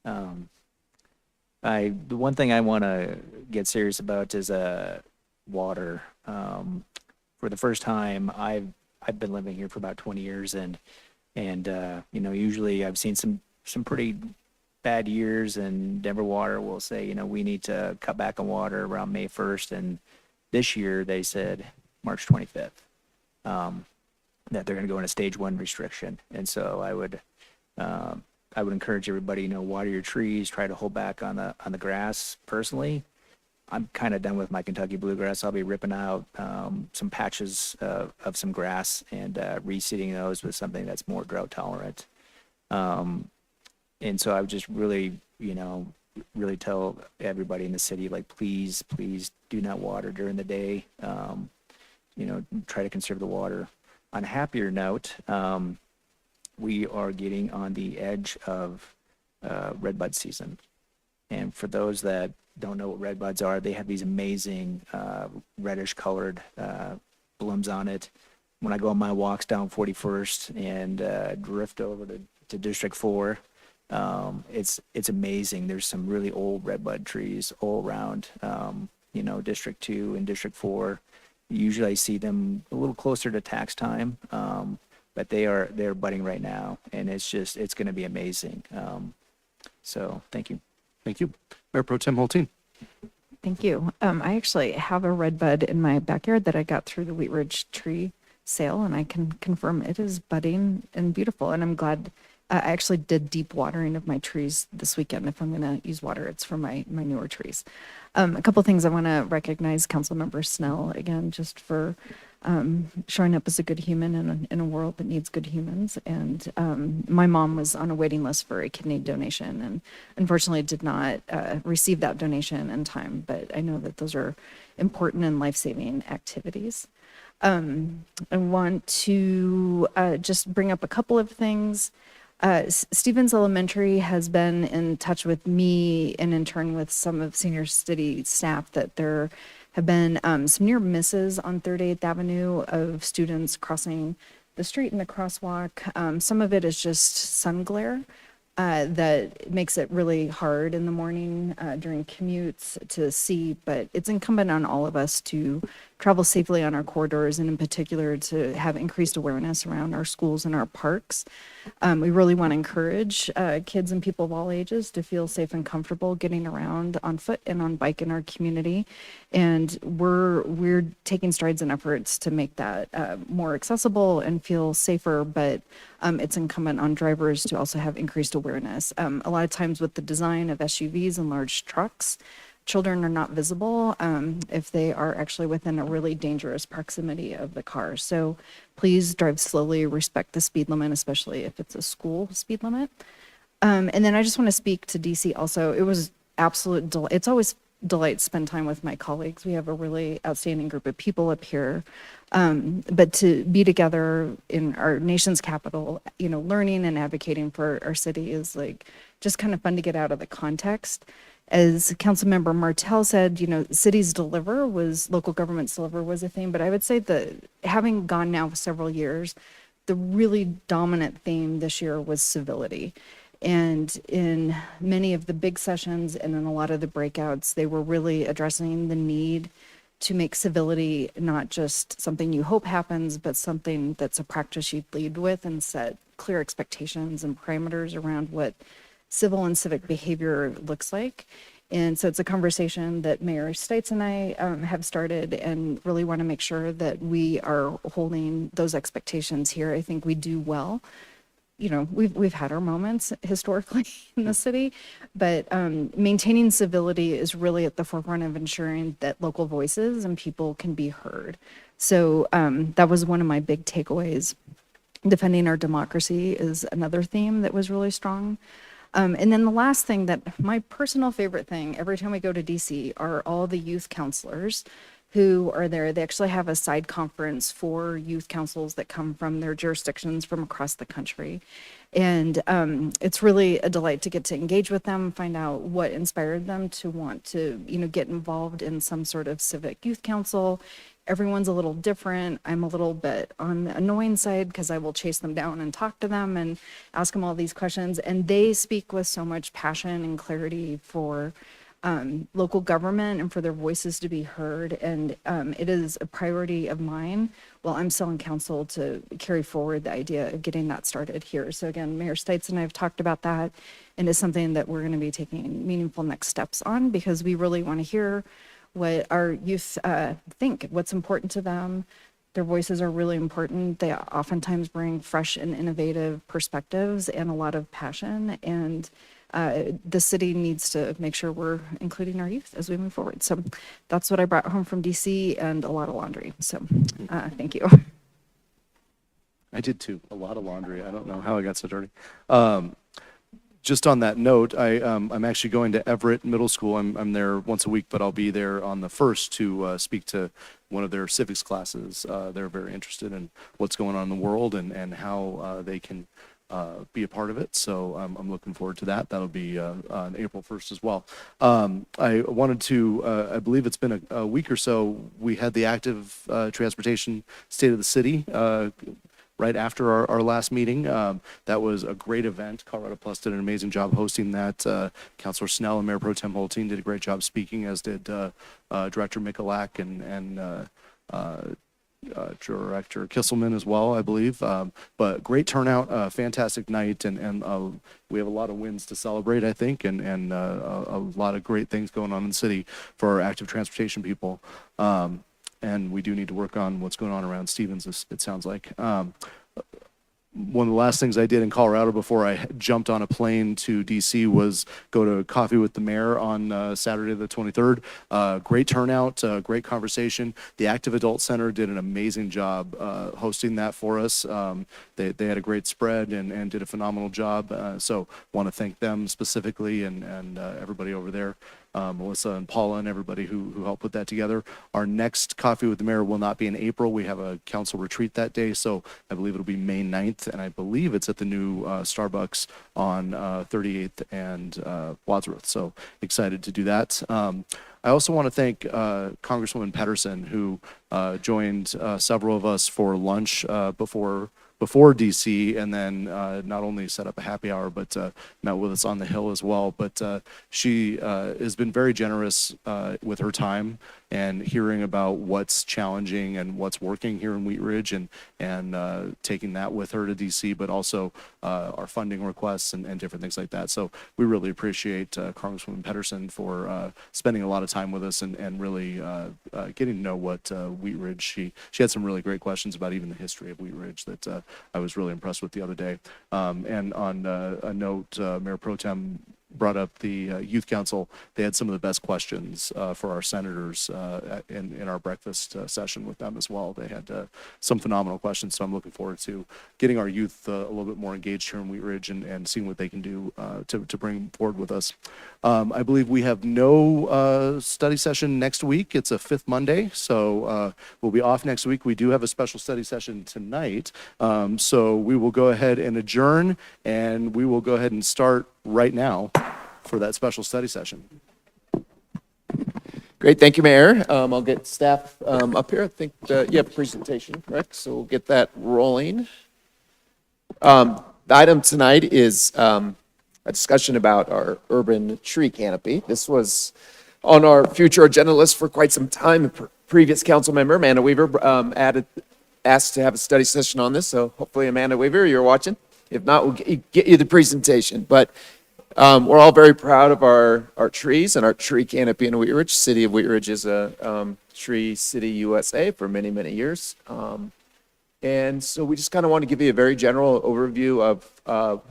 The one thing I want to get serious about is water. For the first time, I've been living here for about 20 years, and you know, usually I've seen some pretty bad years, and Denver Water will say, you know, we need to cut back on water around May 1st, and this year they said March 25th that they're going to go in a stage 1 restriction. And so I would encourage everybody, you know, water your trees, try to hold back on the grass. Personally, I'm kind of done with my Kentucky bluegrass. I'll be ripping out some patches of some grass and reseeding those with something that's more drought tolerant. And so I would just really, you know, really tell everybody in the city, like, please do not water during the day. You know, try to conserve the water. On a happier note, we are getting on the edge of redbud season. And for those that don't know what redbuds are, they have these amazing reddish colored blooms on it. When I go on my walks down 41st and drift over to District 4, it's amazing. There's some really old redbud trees all around, you know, District 2 and District 4. Usually I see them a little closer to tax time, but they're budding right now, and it's going to be amazing. So thank you. Thank you. Mayor Pro Tem Holteen. Thank you. I actually have a red bud in my backyard that I got through the Wheat Ridge tree sail, and I can confirm it is budding and beautiful. And I'm glad I actually did deep watering of my trees this weekend. If I'm going to use water, it's for my newer trees. A couple things I want to recognize Councilmember Snell again, just for showing up as a good human in a world that needs good humans. And my mom was on a waiting list for a kidney donation, and unfortunately did not receive that donation in time. But I know that those are important and life-saving activities. I want to just bring up a couple of things. Stevens Elementary has been in touch with me and in turn with some of senior city staff that there have been some near misses on 38th Avenue of students crossing the street in the crosswalk. Some of it is just sun glare that makes it really hard in the morning during commutes to see, but it's incumbent on all of us to travel safely on our corridors, and in particular to have increased awareness around our schools and our parks. We really want to encourage kids and people of all ages to feel safe and comfortable getting around on foot and on bike in our community. And we're taking strides and efforts to make that more accessible and feel safer, but it's incumbent on drivers to also have increased awareness. A lot of times with the design of SUVs and large trucks, children are not visible if they are actually within a really dangerous proximity of the car. So please drive slowly, respect the speed limit, especially if it's a school speed limit. And then I just want to speak to DC also. It was absolute delight. It's always delight to spend time with my colleagues. We have a really outstanding group of people up here. But to be together in our nation's capital, you know, learning and advocating for our city is like just kind of fun to get out of the context. As Councilmember Martell said, you know, cities deliver was, local governments deliver was a theme, but I would say that having gone now for several years, the really dominant theme this year was civility. And in many of the big sessions and in a lot of the breakouts, they were really addressing the need to make civility not just something you hope happens, but something that's a practice you lead with and set clear expectations and parameters around what civil and civic behavior looks like. And so it's a conversation that Mayor Stites and I have started, and really want to make sure that we are holding those expectations here. I think we do well. You know, we've had our moments historically in the city, but maintaining civility is really at the forefront of ensuring that local voices and people can be heard. So that was one of my big takeaways. Defending our democracy is another theme that was really strong. And then the last thing, that my personal favorite thing every time we go to DC, are all the youth counselors who are there. They actually have a side conference for youth councils that come from their jurisdictions from across the country. And it's really a delight to get to engage with them, find out what inspired them to want to, you know, get involved in some sort of civic youth council. Everyone's a little different. I'm a little bit on the annoying side because I will chase them down and talk to them and ask them all these questions. And they speak with so much passion and clarity for local government and for their voices to be heard. And it is a priority of mine while I'm still in council to carry forward the idea of getting that started here. So again, Mayor Stites and I have talked about that, and it's something that we're going to be taking meaningful next steps on, because we really want to hear what our youth think, what's important to them. Their voices are really important. They oftentimes bring fresh and innovative perspectives and a lot of passion. And the city needs to make sure we're including our youth as we move forward. So that's what I brought home from DC, and a lot of laundry. So thank you. I did too, a lot of laundry. I don't know how I got so dirty. Just on that note, I'm actually going to Everett Middle School. I'm there once a week, but I'll be there on the 1st to speak to one of their civics classes. They're very interested in what's going on in the world and how they can be a part of it. So I'm looking forward to that. That'll be on April 1st as well. I wanted to, I believe it's been a week or so, we had the active transportation state of the city right after our last meeting. That was a great event. Colorado Plus did an amazing job hosting that. Councilor Snell and Mayor Pro Tem Holting did a great job speaking, as did Director Mikulak and Director Kisselman as well, I believe. But great turnout, fantastic night, and we have a lot of wins to celebrate, I think, and a lot of great things going on in the city for our active transportation people. and we do need to work on what's going on around Stevens, it sounds like. One of the last things I did in Colorado before I jumped on a plane to DC was go to Coffee with the Mayor on Saturday the 23rd. Great turnout, great conversation. The Active Adult Center did an amazing job hosting that for us. They had a great spread and did a phenomenal job. So want to thank them specifically and everybody over there. Melissa and Paula and everybody who helped put that together. Our next Coffee with the Mayor will not be in April. We have a council retreat that day, so I believe it'll be May 9th, and I believe it's at the new Starbucks on 38th and Wadsworth. So excited to do that. I also want to thank Congresswoman Pedersen, who joined several of us for lunch before DC, and then not only set up a happy hour, but met with us on the Hill as well. But she has been very generous with her time and hearing about what's challenging and what's working here in Wheat Ridge, and taking that with her to DC, but also our funding requests and different things like that. So we really appreciate Congresswoman Pedersen for spending a lot of time with us and really getting to know what Wheat Ridge. She had some really great questions about even the history of Wheat Ridge that I was really impressed with the other day. And on a note, Mayor Pro Tem brought up the Youth Council. They had some of the best questions for our senators in our breakfast session with them as well. They had some phenomenal questions, so I'm looking forward to getting our youth a little bit more engaged here in Wheat Ridge and seeing what they can do to bring forward with us. I believe we have no study session next week. It's a fifth Monday, so we'll be off next week. We do have a special study session tonight, so we will go ahead and adjourn, and we will go ahead and start right now for that special study session. Great, thank you, Mayor. I'll get staff up here. I think you have a presentation, correct? So we'll get that rolling. The item tonight is a discussion about our urban tree canopy. This was on our future agenda list for quite some time. Previous council member, Amanda Weaver, asked to have a study session on this, so hopefully, Amanda Weaver, you're watching. If not, we'll get you the presentation. But we're all very proud of our trees and our tree canopy in Wheat Ridge. City of Wheat Ridge is a tree city USA for many, many years. And so we just kind of want to give you a very general overview of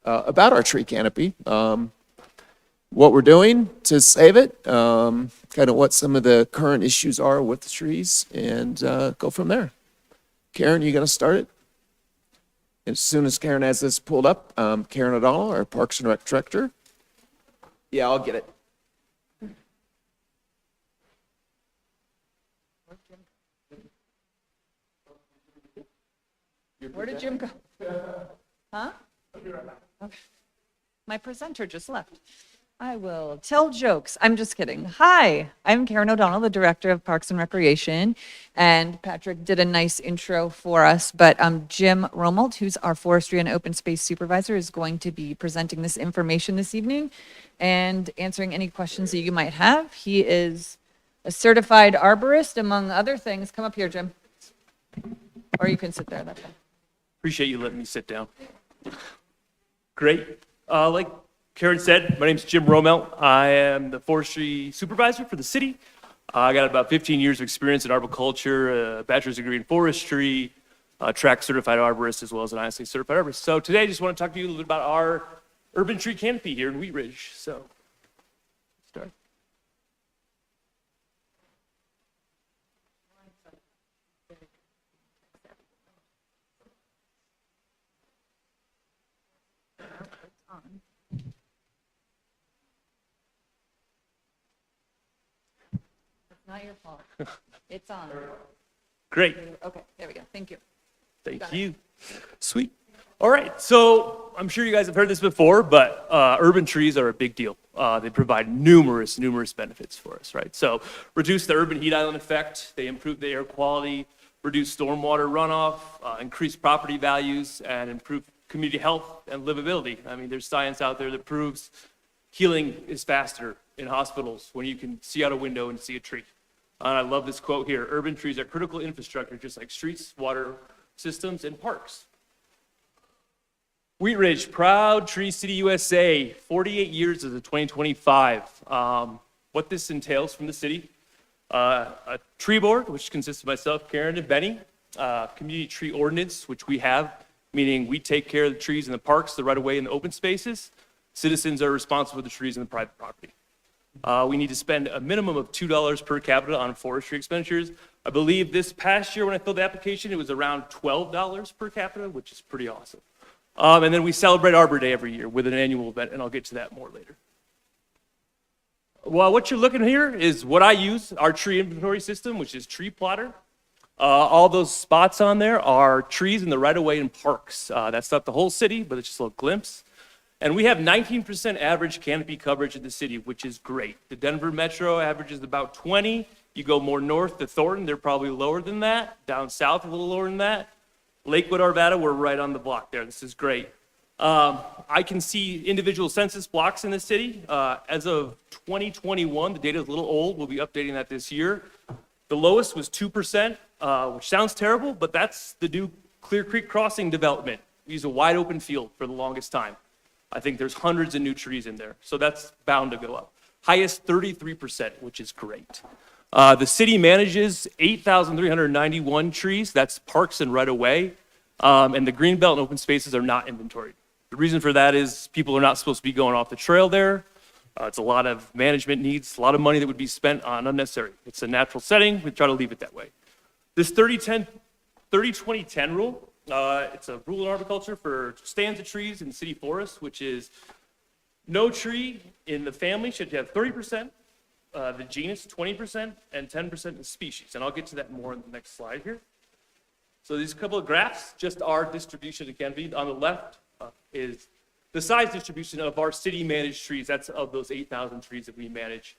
about our tree canopy, what we're doing to save it, kind of what some of the current issues are with the trees, and go from there. Karen, you going to start it? As soon as Karen has this pulled up, Karen O'Donnell, our Parks and Rec Director. Yeah, I'll get it. Where did Jim go? Huh? Okay. My presenter just left. I will tell jokes. I'm just kidding. Hi, I'm Karen O'Donnell, the Director of Parks and Recreation, and Patrick did a nice intro for us, but Jim Romelt, who's our Forestry and Open Space Supervisor, is going to be presenting this information this evening and answering any questions that you might have. He is a certified arborist, among other things. Come up here, Jim. Or you can sit there, that's fine. Appreciate you letting me sit down. Great. Like Karen said, my name is Jim Romelt. I am the forestry supervisor for the city. I got about 15 years of experience in arboriculture, a bachelor's degree in forestry, track certified arborist, as well as an ISA certified arborist. So today I just want to talk to you a little bit about our urban tree canopy here in Wheat Ridge. So, start. Not your fault. It's on. Great. Okay, there we go. Thank you. Thank you. Sweet. All right, so I'm sure you guys have heard this before, but urban trees are a big deal. They provide numerous benefits for us, right? So reduce the urban heat island effect, they improve the air quality, reduce stormwater runoff, increase property values, and improve community health and livability. I mean, there's science out there that proves healing is faster in hospitals when you can see out a window and see a tree. And I love this quote here: urban trees are critical infrastructure, just like streets, water systems, and parks. Wheat Ridge, proud Tree City USA, 48 years as of 2025. What this entails from the city, a tree board, which consists of myself, Karen, and Benny, community tree ordinance, which we have, meaning we take care of the trees in the parks, the right-of-way, and the open spaces. Citizens are responsible for the trees in the private property. We need to spend a minimum of $2 per capita on forestry expenditures. I believe this past year when I filled the application, it was around $12 per capita, which is pretty awesome. And then we celebrate Arbor Day every year with an annual event, and I'll get to that more later. Well, what you're looking here is what I use, our tree inventory system, which is Tree Plotter. All those spots on there are trees in the right-of-way in parks. That's not the whole city, but it's just a little glimpse. And we have 19% average canopy coverage in the city, which is great. The Denver Metro averages about 20. You go more north to Thornton, they're probably lower than that. Down south, a little lower than that. Lakewood, Arvada, we're right on the block there. This is great. I can see individual census blocks in the city. As of 2021, the data is a little old. We'll be updating that this year. The lowest was 2%, which sounds terrible, but that's the new Clear Creek Crossing development. We use a wide open field for the longest time. I think there's hundreds of new trees in there, so that's bound to go up. Highest 33%, which is great. The city manages 8,391 trees. That's parks and right-of-way. And the green belt and open spaces are not inventoried. The reason for that is people are not supposed to be going off the trail there. It's a lot of management needs, a lot of money that would be spent on unnecessary. It's a natural setting. We try to leave it that way. This 30-20-10 rule, it's a rule in arboriculture for stands of trees in city forests, which is no tree in the family should have 30%, the genus 20%, and 10% in the species. And I'll get to that more in the next slide here. So these couple of graphs, just our distribution of canopy. On the left is the size distribution of our city managed trees. That's of those 8,000 trees that we manage.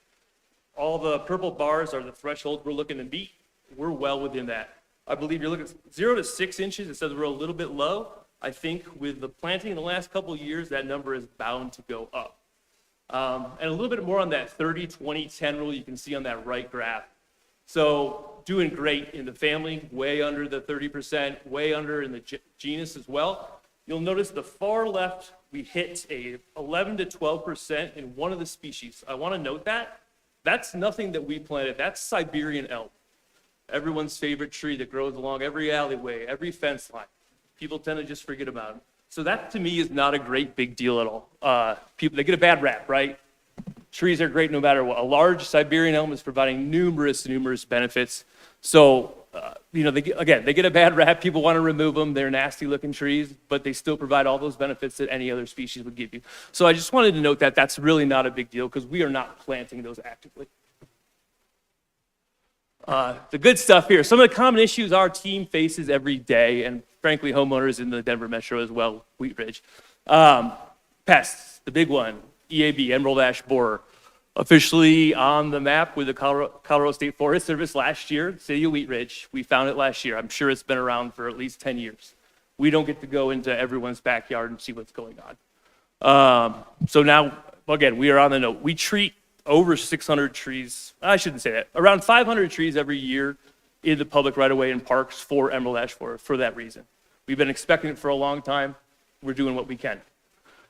All the purple bars are the threshold we're looking to meet. We're well within that. I believe you're looking at 0 to 6 inches. It says we're a little bit low. I think with the planting in the last couple of years, that number is bound to go up. And a little bit more on that 30-20-10 rule you can see on that right graph. So doing great in the family, way under the 30%, way under in the genus as well. You'll notice the far left, we hit a 11 to 12% in one of the species. I want to note that. That's nothing that we planted. That's Siberian elm. Everyone's favorite tree that grows along every alleyway, every fence line. People tend to just forget about it. So that to me is not a great big deal at all. People, they get a bad rap, right? Trees are great no matter what. A large Siberian elm is providing numerous benefits. So, they get a bad rap. People want to remove them. They're nasty looking trees, but they still provide all those benefits that any other species would give you. So I just wanted to note that that's really not a big deal because we are not planting those actively. The good stuff here. Some of the common issues our team faces every day, and frankly, homeowners in the Denver Metro as well, Wheat Ridge. Pests, the big one, EAB, Emerald Ash Borer, officially on the map with the Colorado State Forest Service last year, city of Wheat Ridge. We found it last year. I'm sure it's been around for at least 10 years. We don't get to go into everyone's backyard and see what's going on. So now, again, we are on the note. We treat over 600 trees, I shouldn't say that, around 500 trees every year in the public right-of-way and parks for Emerald Ash Borer for that reason. We've been expecting it for a long time. We're doing what we can.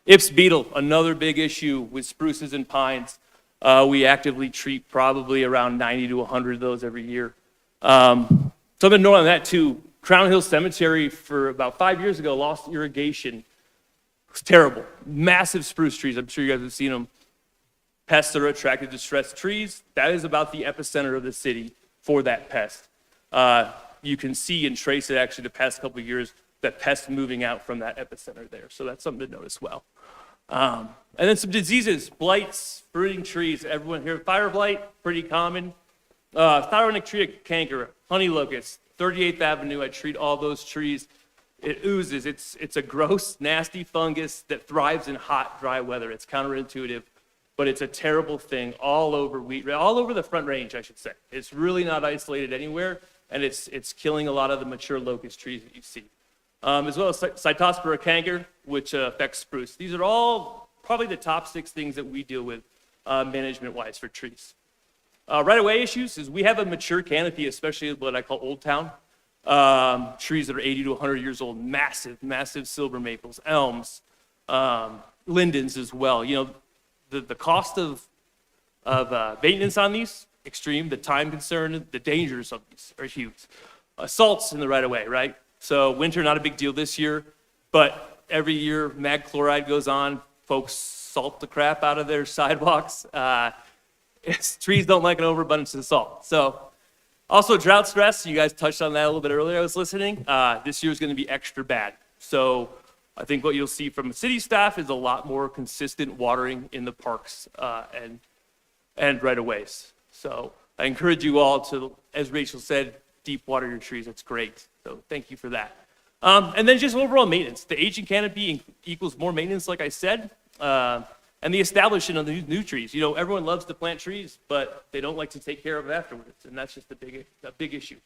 Ips beetle, another big issue with spruces and pines. We actively treat probably around 90 to 100 of those every year. Something to note on that too, Crown Hill Cemetery for about 5 years ago lost irrigation. It was terrible. Massive spruce trees. I'm sure you guys have seen them. Pests that are attracted to stressed trees. That is about the epicenter of the city for that pest. You can see and trace it actually the past couple of years, that pest moving out from that epicenter there. So that's something to note as well. And then some diseases, blights, fruiting trees. Everyone here, fire blight, pretty common. Thyronechtria canker, honey locust, 38th Avenue. I treat all those trees. It oozes. It's a gross, nasty fungus that thrives in hot, dry weather. It's counterintuitive, but it's a terrible thing all over all over the Front Range, I should say. It's really not isolated anywhere, and it's killing a lot of the mature locust trees that you see. As well as Cytospora canker, which affects spruce. These are all probably the top 6 things that we deal with management-wise for trees. Right-of-way issues is we have a mature canopy, especially what I call Old Town. Trees that are 80 to 100 years old, massive silver maples, elms, lindens as well. You know, the cost of maintenance on these extreme. The time concern, the dangers of these are huge. Assaults in the right of way, right? So winter, not a big deal this year, but every year mag chloride goes on. Folks salt the crap out of their sidewalks. Trees don't like an overabundance of salt. So also drought stress, you guys touched on that a little bit earlier, I was listening. This year is going to be extra bad. So I think what you'll see from the city staff is a lot more consistent watering in the parks and right-of-ways. So I encourage you all to, as Rachel said, deep water your trees. That's great. So thank you for that. And then just overall maintenance. The aging canopy equals more maintenance, like I said, and the establishment of the new trees. You know, everyone loves to plant trees, but they don't like to take care of it afterwards, and that's just a big issue.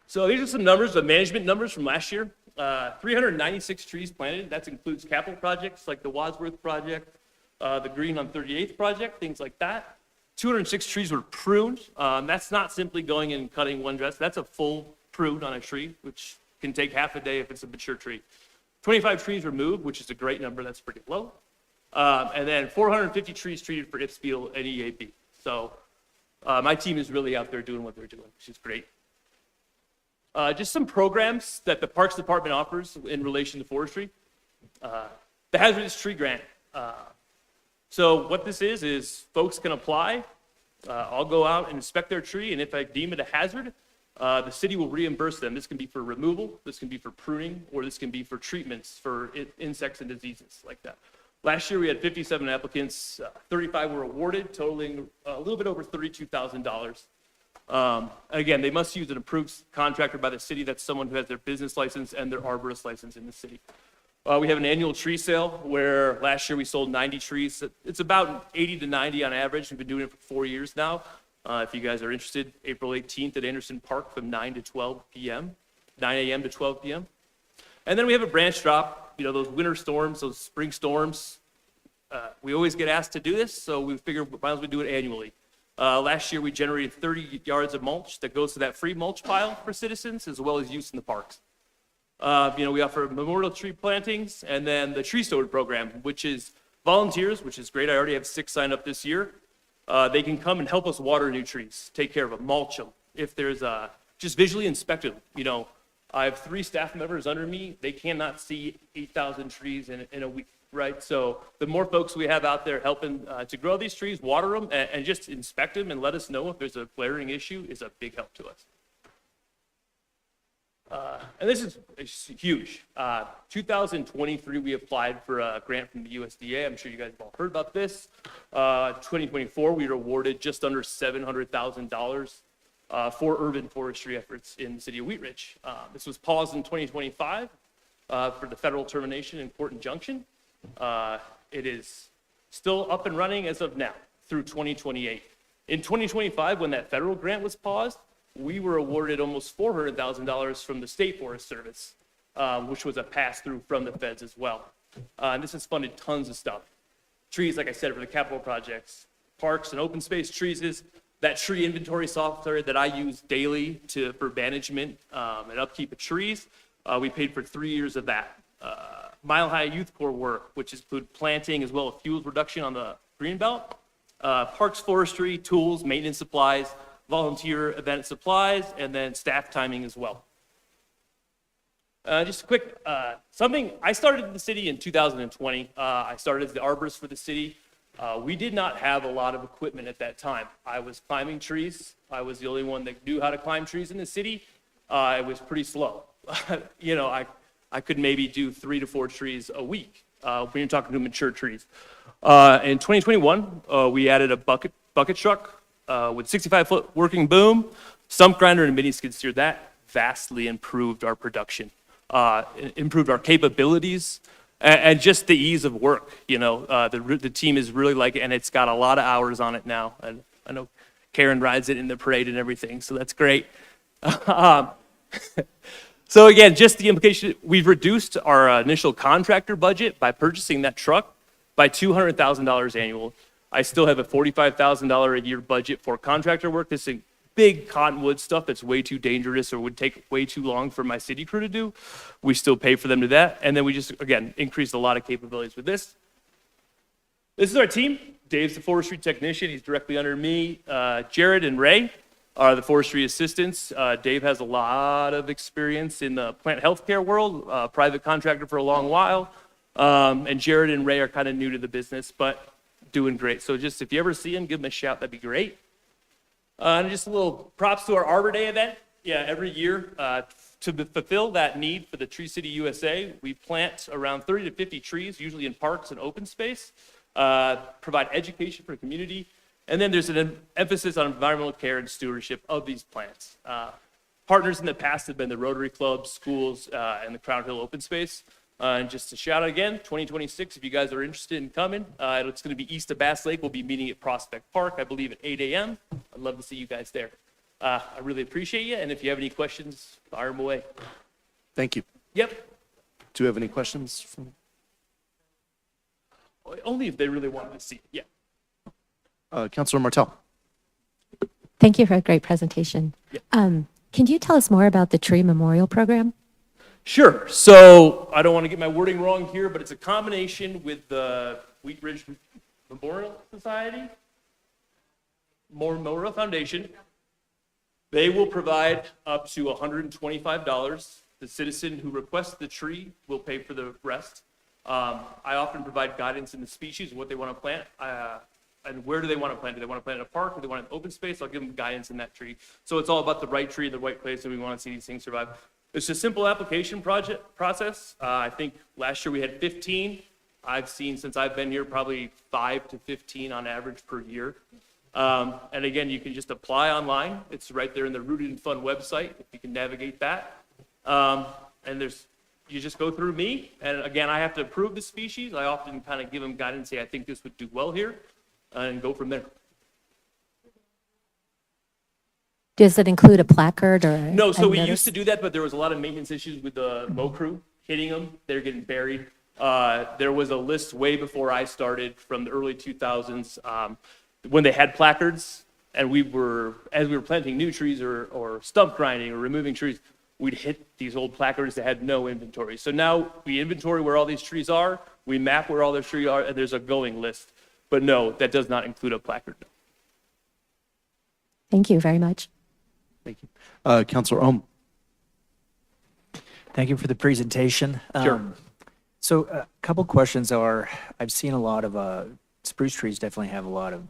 So these are some numbers, the management numbers from last year. 396 trees planted. That includes capital projects like the Wadsworth project, the Green on 38th project, things like that. 206 trees were pruned. That's not simply going and cutting one dress. That's a full prune on a tree, which can take half a day if it's a mature tree. 25 trees removed, which is a great number. That's pretty low. And then 450 trees treated for IPSPL and EAB. So my team is really out there doing what they're doing, which is great. Just some programs that the Parks Department offers in relation to forestry. The Hazardous Tree Grant. So what this is folks can apply. I'll go out and inspect their tree, and if I deem it a hazard, the city will reimburse them. This can be for removal, this can be for pruning, or this can be for treatments for insects and diseases like that. Last year we had 57 applicants, 35 were awarded, totaling a little bit over $32,000. Again, they must use an approved contractor by the city. That's someone who has their business license and their arborist license in the city. We have an annual tree sale where last year we sold 90 trees. It's about 80 to 90 on average. We've been doing it for 4 years now. If you guys are interested, April 18th at Anderson Park from 9 to 12 p.m., 9 a.m. to 12 p.m. And then we have a branch drop, you know, those winter storms, those spring storms. We always get asked to do this, so we figured might as well do it annually. Last year we generated 30 yards of mulch that goes to that free mulch pile for citizens as well as use in the parks. You know, we offer memorial tree plantings and then the tree steward program, which is volunteers, which is great. I already have 6 signed up this year. They can come and help us water new trees, take care of them, mulch them. If there's just visually inspect them. You know, I have 3 staff members under me. They cannot see 8,000 trees in a week, right? So the more folks we have out there helping to grow these trees, water them, and just inspect them and let us know if there's a glaring issue is a big help to us. And this is huge. 2023, we applied for a grant from the USDA. I'm sure you guys have all heard about this. 2024, we were awarded just under $700,000 for urban forestry efforts in the city of Wheat Ridge. This was paused in 2025 for the federal termination in Court Injunction. It is still up and running as of now through 2028. In 2025, when that federal grant was paused, we were awarded almost $400,000 from the State Forest Service, which was a pass-through from the feds as well. And this has funded tons of stuff. Trees, like I said, for the capital projects, parks and open space trees, that tree inventory software that I use daily for management and upkeep of trees. We paid for 3 years of that. Mile High Youth Corps work, which include planting as well as fuels reduction on the Greenbelt. Parks forestry, tools, maintenance supplies, volunteer event supplies, and then staff timing as well. Just a quick, something, I started in the city in 2020. I started as the arborist for the city. We did not have a lot of equipment at that time. I was climbing trees. I was the only one that knew how to climb trees in the city. It was pretty slow. You know, I could maybe do 3 to 4 trees a week when you're talking to mature trees. In 2021, we added a bucket truck with 65-foot working boom, stump grinder, and mini skid steer. That vastly improved our production, improved our capabilities, and just the ease of work. You know, the team is really like it, and it's got a lot of hours on it now. And I know Karen rides it in the parade and everything, so that's great. So again, just the implication, we've reduced our initial contractor budget by purchasing that truck by $200,000 annual. I still have a $45,000 a year budget for contractor work. This is big cottonwood stuff that's way too dangerous or would take way too long for my city crew to do. We still pay for them to that. And then we just, again, increased a lot of capabilities with this. This is our team. Dave's the forestry technician. He's directly under me. Jared and Ray are the forestry assistants. Dave has a lot of experience in the plant healthcare world, private contractor for a long while. And Jared and Ray are kind of new to the business, but doing great. So just if you ever see him, give him a shout. That'd be great. And just a little props to our Arbor Day event. Yeah, every year to fulfill that need for the Tree City USA, we plant around 30 to 50 trees, usually in parks and open space, provide education for the community, and then there's an emphasis on environmental care and stewardship of these plants. Partners in the past have been the Rotary Clubs, schools, and the Crown Hill Open Space. And just to shout out again, 2026, if you guys are interested in coming, it's going to be east of Bass Lake. We'll be meeting at Prospect Park, I believe, at 8 a.m. I'd love to see you guys there. I really appreciate you, and if you have any questions, fire them away. Thank you. Yep. Do you have any questions? Only if they really wanted to see it. Yeah. Councilor Martell. Thank you for a great presentation. Can you tell us more about the Tree Memorial Program? Sure. So I don't want to get my wording wrong here, but it's a combination with the Wheat Ridge Memorial Society, Memorial Foundation. They will provide up to $125. The citizen who requests the tree will pay for the rest. I often provide guidance in the species and what they want to plant. And where do they want to plant? Do they want to plant in a park? Or do they want an open space? I'll give them guidance in that tree. So it's all about the right tree in the right place, and we want to see these things survive. It's a simple application process. I think last year we had 15. I've seen since I've been here probably 5 to 15 on average per year. And again, you can just apply online. It's right there in the Rooted and Fun website, if you can navigate that. And you just go through me. And again, I have to approve the species. I often kind of give them guidance, say, I think this would do well here, and go from there. Does it include a placard or? No, so a we notice? used to do that, but there was a lot of maintenance issues with the mow crew hitting them. They're getting buried. There was a list way before I started from the early 2000s when they had placards, and as we were planting new trees or stump grinding or removing trees, we'd hit these old placards that had no inventory. So now we inventory where all these trees are, we map where all their trees are, and there's a going list. But no, that does not include a placard. Thank you very much. Thank you. Councilor Ohm. Thank you for the presentation. Sure. So a couple questions are, I've seen a lot of, spruce trees definitely have a lot of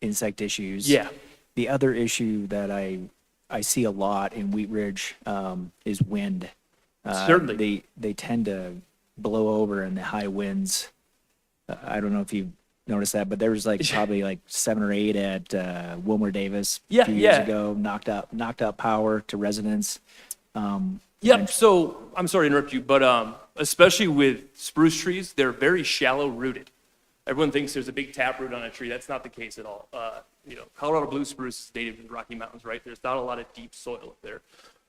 insect issues. Yeah. The other issue that I see a lot in Wheat Ridge is wind. Certainly. They tend to blow over in the high winds. I don't know if you've noticed that, but there was probably 7 or 8 at Wilmer Davis a few years ago, knocked out power to residents. Yep. So I'm sorry to interrupt you, but especially with spruce trees, they're very shallow rooted. Everyone thinks there's a big taproot on a tree. That's not the case at all. Colorado blue spruce is native to the Rocky Mountains, right? There's not a lot of deep soil up there.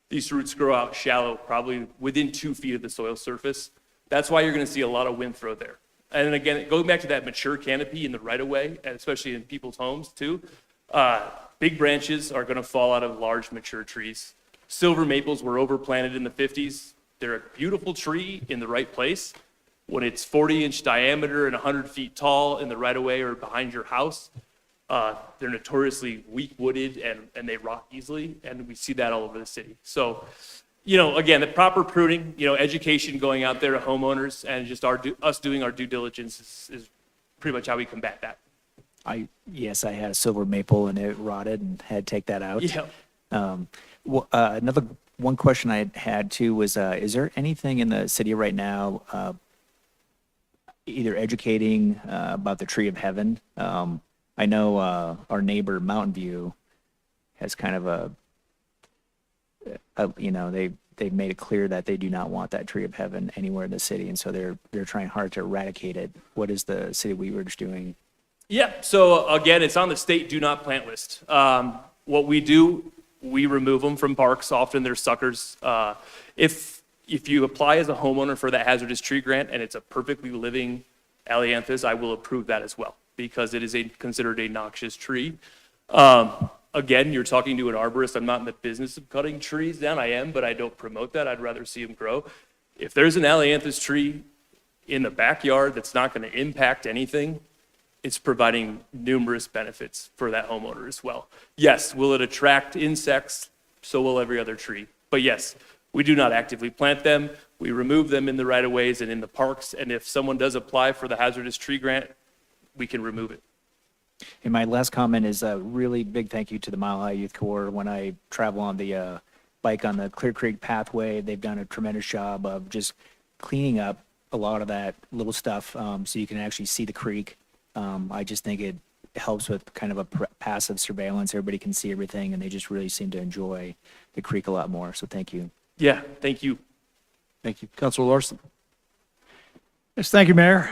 These roots grow out shallow, probably within 2 feet of the soil surface. That's why you're going to see a lot of wind throw there. And again, going back to that mature canopy in the right of way, and especially in people's homes too, big branches are going to fall out of large mature trees. Silver maples were overplanted in the 50s. They're a beautiful tree in the right place. When it's 40-inch diameter and 100 feet tall in the right of way or behind your house, they're notoriously weak wooded and they rot easily. And we see that all over the city. So, again, the proper pruning, education going out there to homeowners and just us doing our due diligence is pretty much how we combat that. Yes, I had a silver maple and it rotted and had to take that out. Yeah. Another one question I had too was, is there anything in the city right now, either educating about the Tree of Heaven? I know our neighbor Mountain View has kind of they've made it clear that they do not want that Tree of Heaven anywhere in the city, and so they're trying hard to eradicate it. What is the city of Wheat Ridge doing? Yeah, so again, it's on the state do not plant list. What we do, we remove them from parks. Often they're suckers. If you apply as a homeowner for that hazardous tree grant and it's a perfectly living Ailanthus, I will approve that as well because it is considered a noxious tree. Again, you're talking to an arborist. I'm not in the business of cutting trees down. I am, but I don't promote that. I'd rather see them grow. If there's an Ailanthus tree in the backyard that's not going to impact anything, it's providing numerous benefits for that homeowner as well. Yes, will it attract insects? So will every other tree. But yes, we do not actively plant them. We remove them in the right of ways and in the parks. And if someone does apply for the hazardous tree grant, we can remove it. And my last comment is a really big thank you to the Mile High Youth Corps. When I travel on the bike on the Clear Creek pathway, they've done a tremendous job of just cleaning up a lot of that little stuff so you can actually see the creek. I just think it helps with kind of a passive surveillance. Everybody can see everything, and they just really seem to enjoy the creek a lot more. So thank you. Yeah, thank you. Thank you. Councilor Larson. Yes, thank you, Mayor.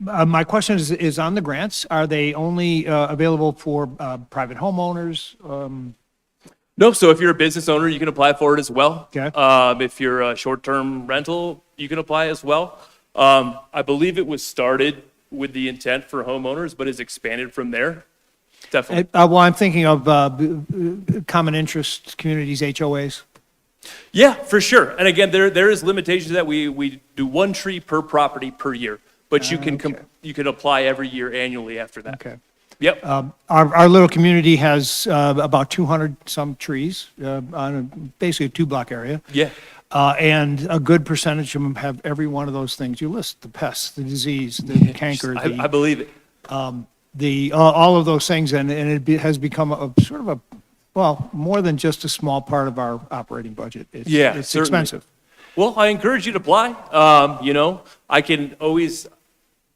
My question is on the grants. Are they only available for private homeowners? No, so if you're a business owner, you can apply for it as well. Okay. If you're a short-term rental, you can apply as well. I believe it was started with the intent for homeowners, but has expanded from there. Definitely. Well, I'm thinking of common interest communities, HOAs. Yeah, for sure. And again, there is limitations that we do one tree per property per year, but you can apply every year annually after that. Okay. Yep. Our little community has about 200 some trees on basically a 2-block area. Yeah. And a good percentage of them have every one of those things you list: the pests, the disease, the canker. I believe it. All of those things, and it has become a sort of well, more than just a small part of our operating budget. It's certainly. expensive. Well, I encourage you to apply. I can always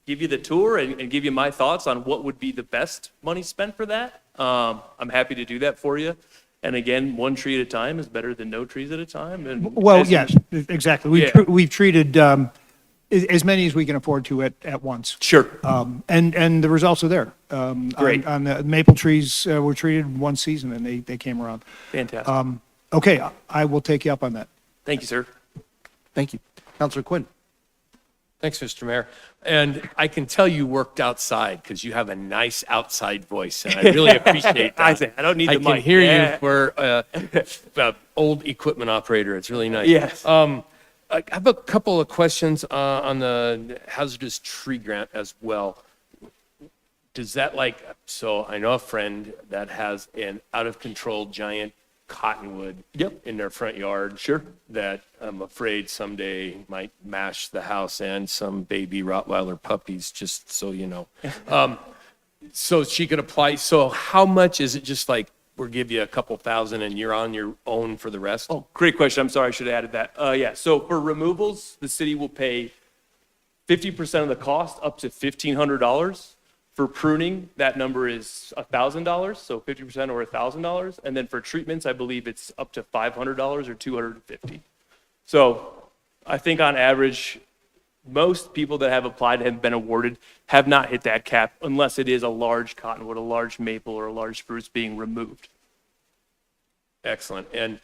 give you the tour and give you my thoughts on what would be the best money spent for that. I'm happy to do that for you. And again, one tree at a time is better than no trees at a time. And Well, yes, exactly. We've treated as many as we can afford to at once. Sure. And the results are there. Great. On the maple trees were treated one season, and they came around. Fantastic. Okay, I will take you up on that. Thank you, sir. Thank you. Councilor Quinn. Thanks, Mr. Mayor. And I can tell you worked outside because you have a nice outside voice, and I really appreciate that. I don't need the mic. I can hear Yeah. you for an old equipment operator. It's really nice. Yes. I have a couple of questions on the hazardous tree grant as well. Does that so I know a friend that has an out-of-control giant cottonwood in their front yard. Sure. That I'm afraid someday might mash the house and some baby Rottweiler puppies, just so you know. So she could apply. So how much is it? Just we'll give you a couple thousand and you're on your own for the rest? Oh, great question. I'm sorry, I should have added that. Yeah, so for removals, the city will pay 50% of the cost, up to $1,500. For pruning, that number is $1,000, so 50% or $1,000. And then for treatments, I believe it's up to $500 or $250. So I think on average, most people that have applied and have been awarded have not hit that cap unless it is a large cottonwood, a large maple, or a large spruce being removed. Excellent. And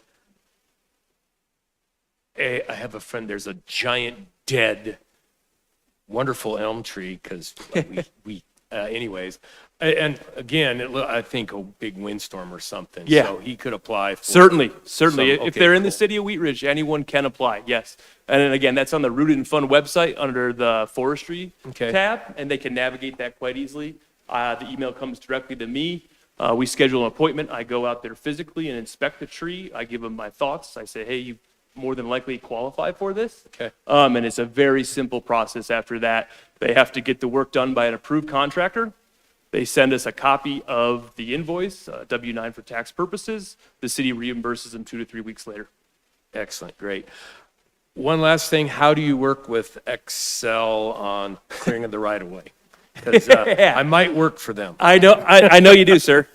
I have a friend, there's a giant dead, wonderful elm tree because anyways, and again, I think a big windstorm or something. Yeah. So he could apply for. Certainly. some- If okay, they're in the cool. city of Wheat Ridge, anyone can apply, yes. And then again, that's on the Rooted in Fund website under the forestry Okay. tab, and they can navigate that quite easily. The email comes directly to me. We schedule an appointment. I go out there physically and inspect the tree. I give them my thoughts. I say, hey, you more than likely qualify for this. Okay. And it's a very simple process after that. They have to get the work done by an approved contractor. They send us a copy of the invoice, W-9 for tax purposes. The city reimburses them 2 to 3 weeks later. Excellent, great. One last thing, how do you work with Excel on clearing of the right of way? Because I might work for them. I know you do, sir.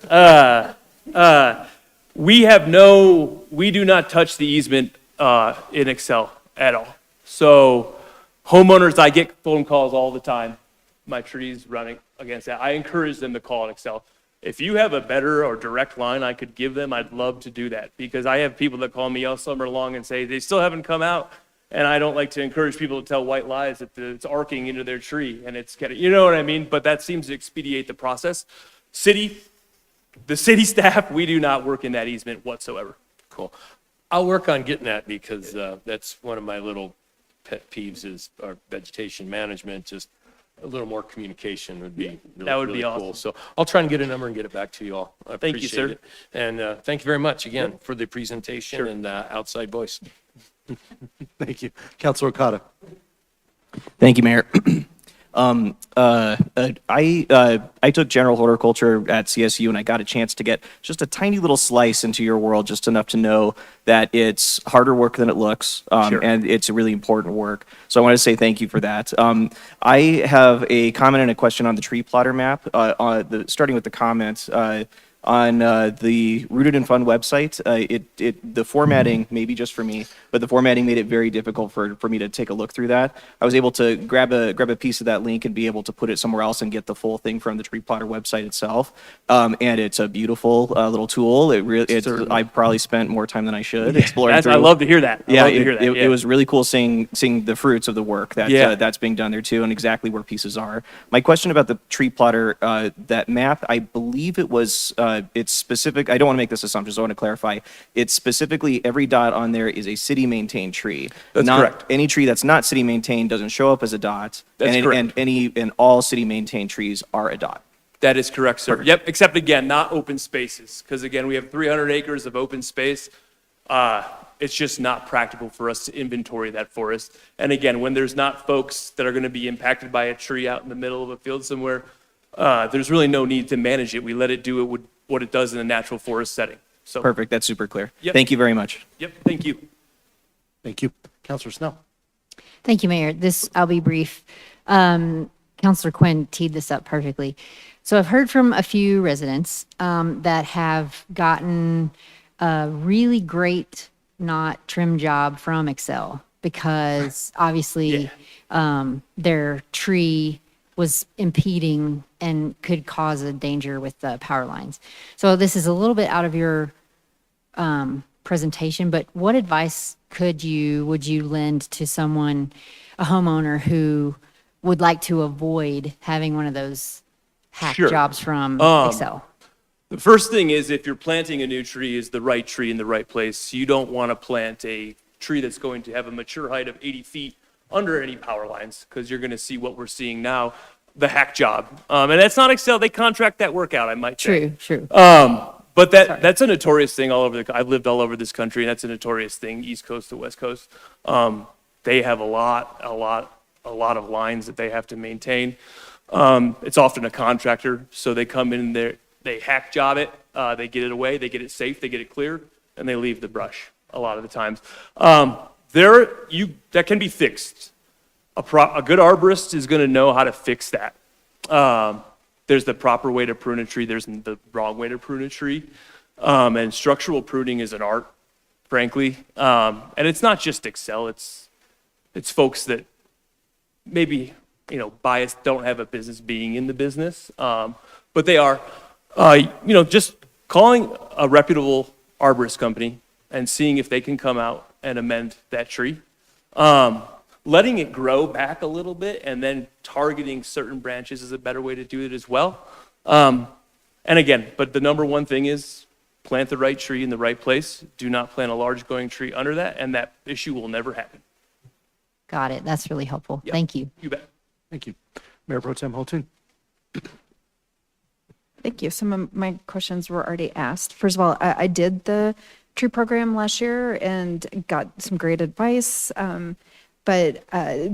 We do not touch the easement in Excel at all. So homeowners, I get phone calls all the time. My tree's running against that. I encourage them to call in Excel. If you have a better or direct line I could give them, I'd love to do that because I have people that call me all summer long and say they still haven't come out. And I don't like to encourage people to tell white lies that it's arcing into their tree and it's getting, you know what I mean? But that seems to expedite the process. The city staff, we do not work in that easement whatsoever. Cool. I'll work on getting that because that's one of my little pet peeves is our vegetation management. Just a little more communication would be that would be really cool. awesome. So I'll try and get a number and get it back to you all. I Thank you, appreciate sir. it. And thank you very much again for the presentation and outside voice. Thank you. Counselor Okada. Thank you, Mayor. I took general horticulture at CSU, and I got a chance to get just a tiny little slice into your world, just enough to know that it's harder work than it looks, and it's really important work. So I want to say thank you for that. I have a comment and a question on the tree plotter map. Starting with the comment. On the Rooted in Fun website, the formatting, maybe just for me, but the formatting made it very difficult for me to take a look through that. I was able to grab a piece of that link and be able to put it somewhere else and get the full thing from the Tree Plotter website itself. And it's a beautiful little tool. I probably spent more time than I should exploring through. I love to hear that. It was really cool seeing the fruits of the work that's being done there too, and exactly where pieces are. My question about the Tree Plotter, that map, I believe it was. It's specific. I don't want to make this assumption, so I want to clarify. It's specifically every dot on there is a city-maintained tree. That's correct. Any tree that's not city-maintained doesn't show up as a dot. That's correct. And all city-maintained trees are a dot. That is correct, sir. Yep, except again, not open spaces, because again, we have 300 acres of open space. It's just not practical for us to inventory that forest. And again, when there's not folks that are going to be impacted by a tree out in the middle of a field somewhere, there's really no need to manage it. We let it do what it does in a natural forest setting. So Perfect. That's super clear. Yep. Thank you very much. Yep, thank you. Thank you. Counselor Snell. Thank you, Mayor. I'll be brief. Counselor Quinn teed this up perfectly. So I've heard from a few residents that have gotten a really great not trim job from Excel because obviously their tree was impeding and could cause a danger with the power lines. So this is a little bit out of your presentation, but what advice would you lend to someone, a homeowner who would like to avoid having one of those hack Sure. jobs from Excel? The first thing is if you're planting a new tree is the right tree in the right place. You don't want to plant a tree that's going to have a mature height of 80 feet under any power lines because you're going to see what we're seeing now, the hack job. And that's not Excel. They contract that work out, I might say. True. But that's a notorious thing all over I've lived all over this country, and that's a notorious thing, East Coast to West Coast. They have a lot of lines that they have to maintain. It's often a contractor, so they come in there, they hack job it, they get it away, they get it safe, they get it clear, and they leave the brush a lot of the times. That can be fixed. A good arborist is going to know how to fix that. There's the proper way to prune a tree. There's the wrong way to prune a tree. And structural pruning is an art, frankly. And it's not just Excel. It's folks that maybe, biased, don't have a business being in the business. But they are, just calling a reputable arborist company and seeing if they can come out and amend that tree. Letting it grow back a little bit and then targeting certain branches is a better way to do it as well. And again, but the number one thing is plant the right tree in the right place. Do not plant a large growing tree under that, and that issue will never happen. Got it. That's really helpful. Yep. Thank you. You bet. Thank you. Mayor Pro Tem Holton. Thank you. Some of my questions were already asked. First of all, I did the tree program last year and got some great advice. But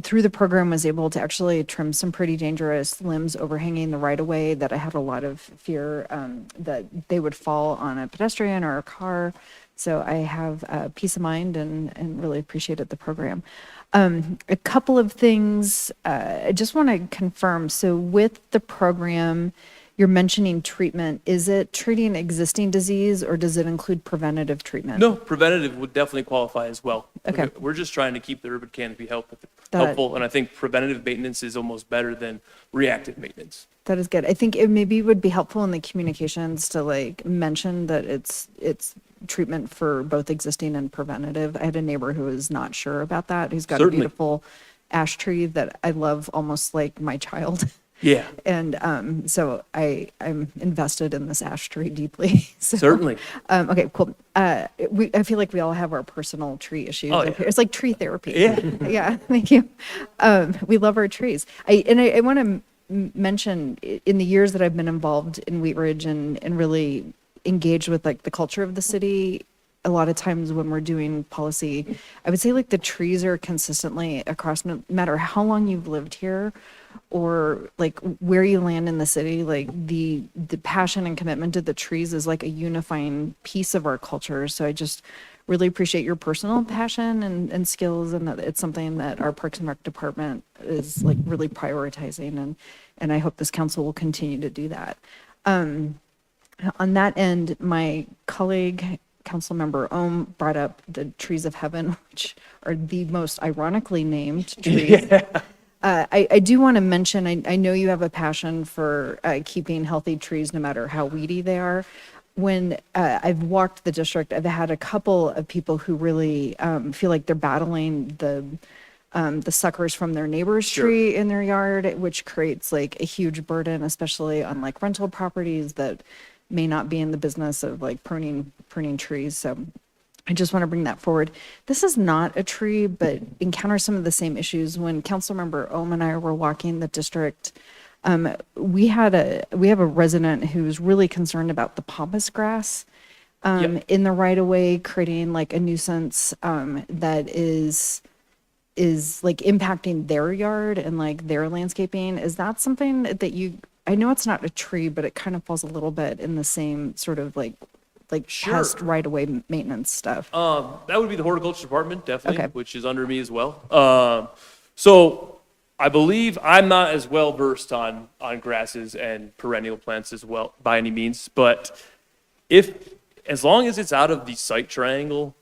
through the program was able to actually trim some pretty dangerous limbs overhanging the right of way that I had a lot of fear that they would fall on a pedestrian or a car. So I have peace of mind and really appreciated the program. A couple of things I just want to confirm. So with the program, you're mentioning treatment. Is it treating existing disease or does it include preventative treatment? No, preventative would definitely qualify as well. Okay. We're just trying to keep the urban canopy helpful, and I think preventative maintenance is almost better than reactive maintenance. That is good. I think it maybe would be helpful in the communications to mention that it's treatment for both existing and preventative. I had a neighbor who was not sure about that. Who's got Certainly. a beautiful ash tree that I love almost like my child. Yeah. And I'm invested in this ash tree deeply. So, Certainly. Okay, cool. I feel like we all have our personal tree issues. Oh, up yeah. here. It's like tree therapy. Yeah. Yeah, thank you. We love our trees. I want to mention in the years that I've been involved in Wheat Ridge and really engaged with like the culture of the city, a lot of times when we're doing policy, I would say like the trees are consistently across, no matter how long you've lived here or like where you land in the city, like the passion and commitment to the trees is like a unifying piece of our culture. So I just really appreciate your personal passion and skills, and that it's something that our Parks and Rec department is like really prioritizing, and I hope this council will continue to do that. On that end, my colleague, Councilmember Ohm, brought up the trees of heaven, which are the most ironically named trees. I do want to mention, I know you have a passion for keeping healthy trees no matter how weedy they are. When I've walked the district, I've had a couple of people who really feel like they're battling the suckers from their neighbor's tree in their yard, which creates like a huge burden, especially on like rental properties that may not be in the business of like pruning trees. So I just want to bring that forward. This is not a tree, but encounters some of the same issues. When Councilmember Ohm and I were walking the district, we have a resident who's really concerned about the pampas grass in the right of way, creating like a nuisance that is like impacting their yard and like their landscaping. Is that something that I know it's not a tree, but it kind of falls a little bit in the same sort of like pest right of way maintenance stuff? That would be the horticulture department, definitely, Okay. which is under me as well. So I believe I'm not as well versed on grasses and perennial plants as well by any means, but as long as it's out of the site triangle,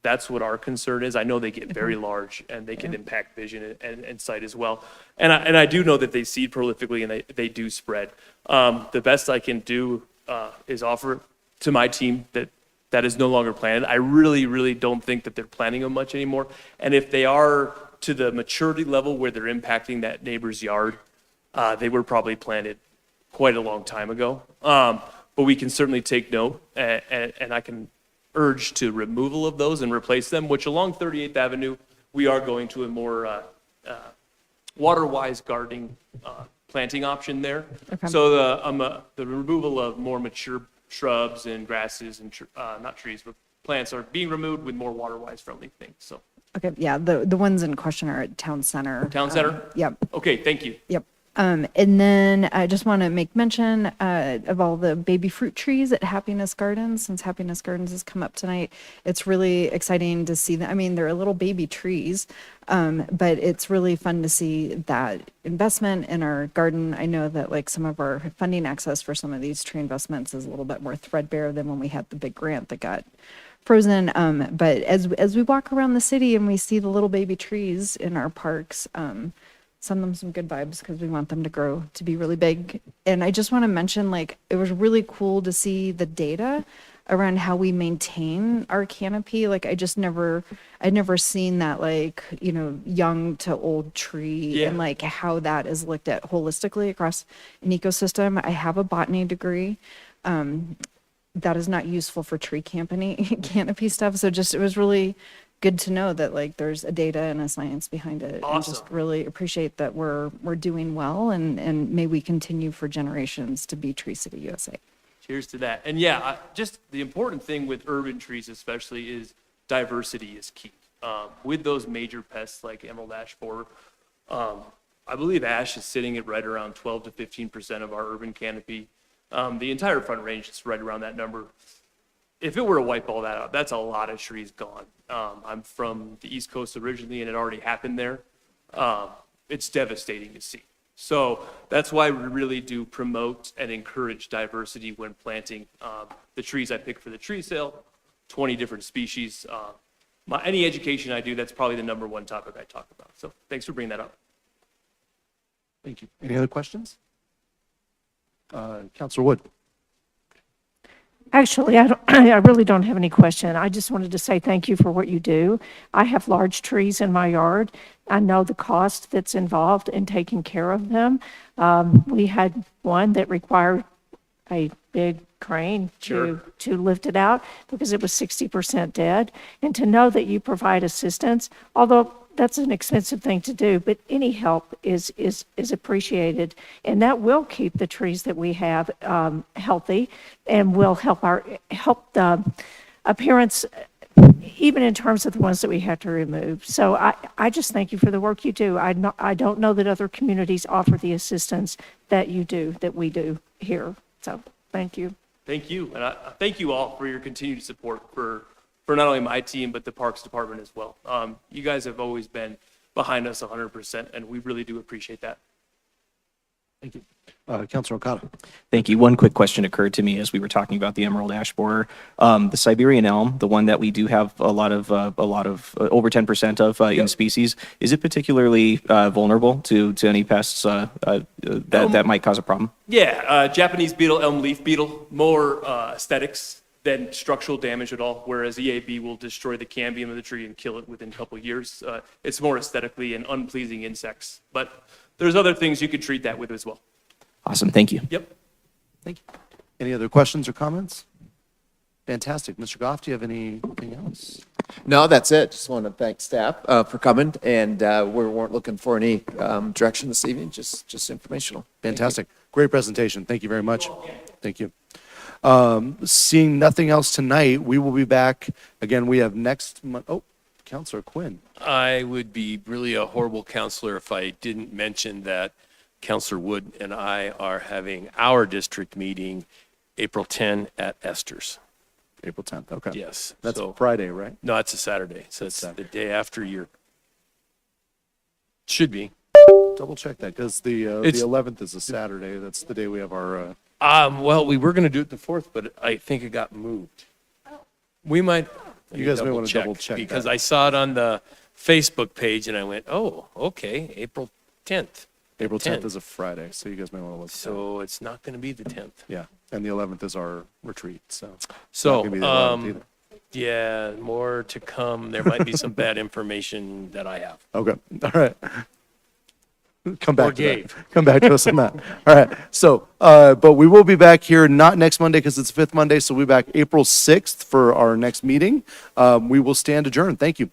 that's what our concern is. I know they get very large and they can impact vision and sight as well. And I do know that they seed prolifically and they do spread. The best I can do is offer to my team that is no longer planted. I really, really don't think that they're planting them much anymore. And if they are to the maturity level where they're impacting that neighbor's yard, they were probably planted quite a long time ago. But we can certainly take note, and I can urge to removal of those and replace them, which along 38th Avenue, we are going to a more water-wise gardening planting option there. Okay. So the removal of more mature shrubs and grasses and not trees, but plants are being removed with more water-wise friendly things. So Okay, yeah, the ones in question are at Town Center. Town Center? Yep. Okay, thank you. Yep. And then I just want to make mention of all the baby fruit trees at Happiness Gardens, since Happiness Gardens has come up tonight. It's really exciting to see them. I mean, they're little baby trees, but it's really fun to see that investment in our garden. I know that like some of our funding access for some of these tree investments is a little bit more threadbare than when we had the big grant that got frozen. But as we walk around the city and we see the little baby trees in our parks, send them some good vibes because we want them to grow to be really big. And I just want to mention, like, it was really cool to see the data around how we maintain our canopy. Like, I'd never seen that, like, young to old tree and like how that is looked at holistically across an ecosystem. I have a botany degree. That is not useful for tree canopy stuff. So it was really good to know that like there's a data and a science behind it. Awesome. And just really appreciate that we're doing well, and may we continue for generations to be Tree City USA. Cheers to that. And yeah, just the important thing with urban trees especially is diversity is key. With those major pests like emerald ash borer, I believe ash is sitting at right around 12 to 15% of our urban canopy. The entire Front Range is right around that number. If it were to wipe all that out, that's a lot of trees gone. I'm from the East Coast originally, and it already happened there. It's devastating to see. So that's why we really do promote and encourage diversity when planting the trees I pick for the tree sale, 20 different species. Any education I do, that's probably the number one topic I talk about. So thanks for bringing that up. Thank you. Any other questions? Counselor Wood. Actually, I really don't have any question. I just wanted to say thank you for what you do. I have large trees in my yard. I know the cost that's involved in taking care of them. We had one that required a big crane to lift it out because it was 60% dead. And to know that you provide assistance, although that's an expensive thing to do, but any help is appreciated. And that will keep the trees that we have healthy and will help the appearance, even in terms of the ones that we have to remove. So I just thank you for the work you do. I don't know that other communities offer the assistance that you do, that we do here. So thank you. Thank you. And I thank you all for your continued support for not only my team, but the Parks Department as well. You guys have always been behind us 100%, and we really do appreciate that. Thank you. Councilor Okada. Thank you. One quick question occurred to me as we were talking about the emerald ash borer. The Siberian elm, the one that we do have a lot of over 10% of in species, is it particularly vulnerable to any pests that might cause a problem? Yeah, Japanese beetle, elm leaf beetle, more aesthetics than structural damage at all, whereas EAB will destroy the cambium of the tree and kill it within a couple of years. It's more aesthetically and unpleasing insects, but there's other things you could treat that with as well. Awesome. Thank you. Yep. Thank you. Any other questions or comments? Fantastic. Mr. Goff, do you have anything else? No, that's it. Just want to thank staff for coming, and we weren't looking for any direction this evening, just informational. Fantastic. Great presentation. Thank you very much. Thank you. Seeing nothing else tonight, we will be back. Again, we have next month. Oh, Councilor Quinn. I would be really a horrible counselor if I didn't mention that Counselor Wood and I are having our district meeting April 10 at Esther's. April 10th. Okay. Yes. That's so, Friday, right? No, it's a Saturday. So it's the day after your. Should be. Double check that because the 11th is a Saturday. That's the day we have our. Well, we were going to do it the 4th, but I think it got moved. We might. You guys may want to double check because that. I saw it on the Facebook page and I went, oh, okay, April 10th. April 10th is a Friday, so you guys may want to look. So it's not going to be the 10th. Yeah, and the 11th is our retreat, so. it's not So, gonna be the 11th either. yeah, more to come. There might be some bad information that I have. Okay, all right. Come back Or to Gabe. that. Come back to us on that. All right, so, but we will be back here, not next Monday because it's fifth Monday, so we'll be back April 6th for our next meeting. We will stand adjourned. Thank you.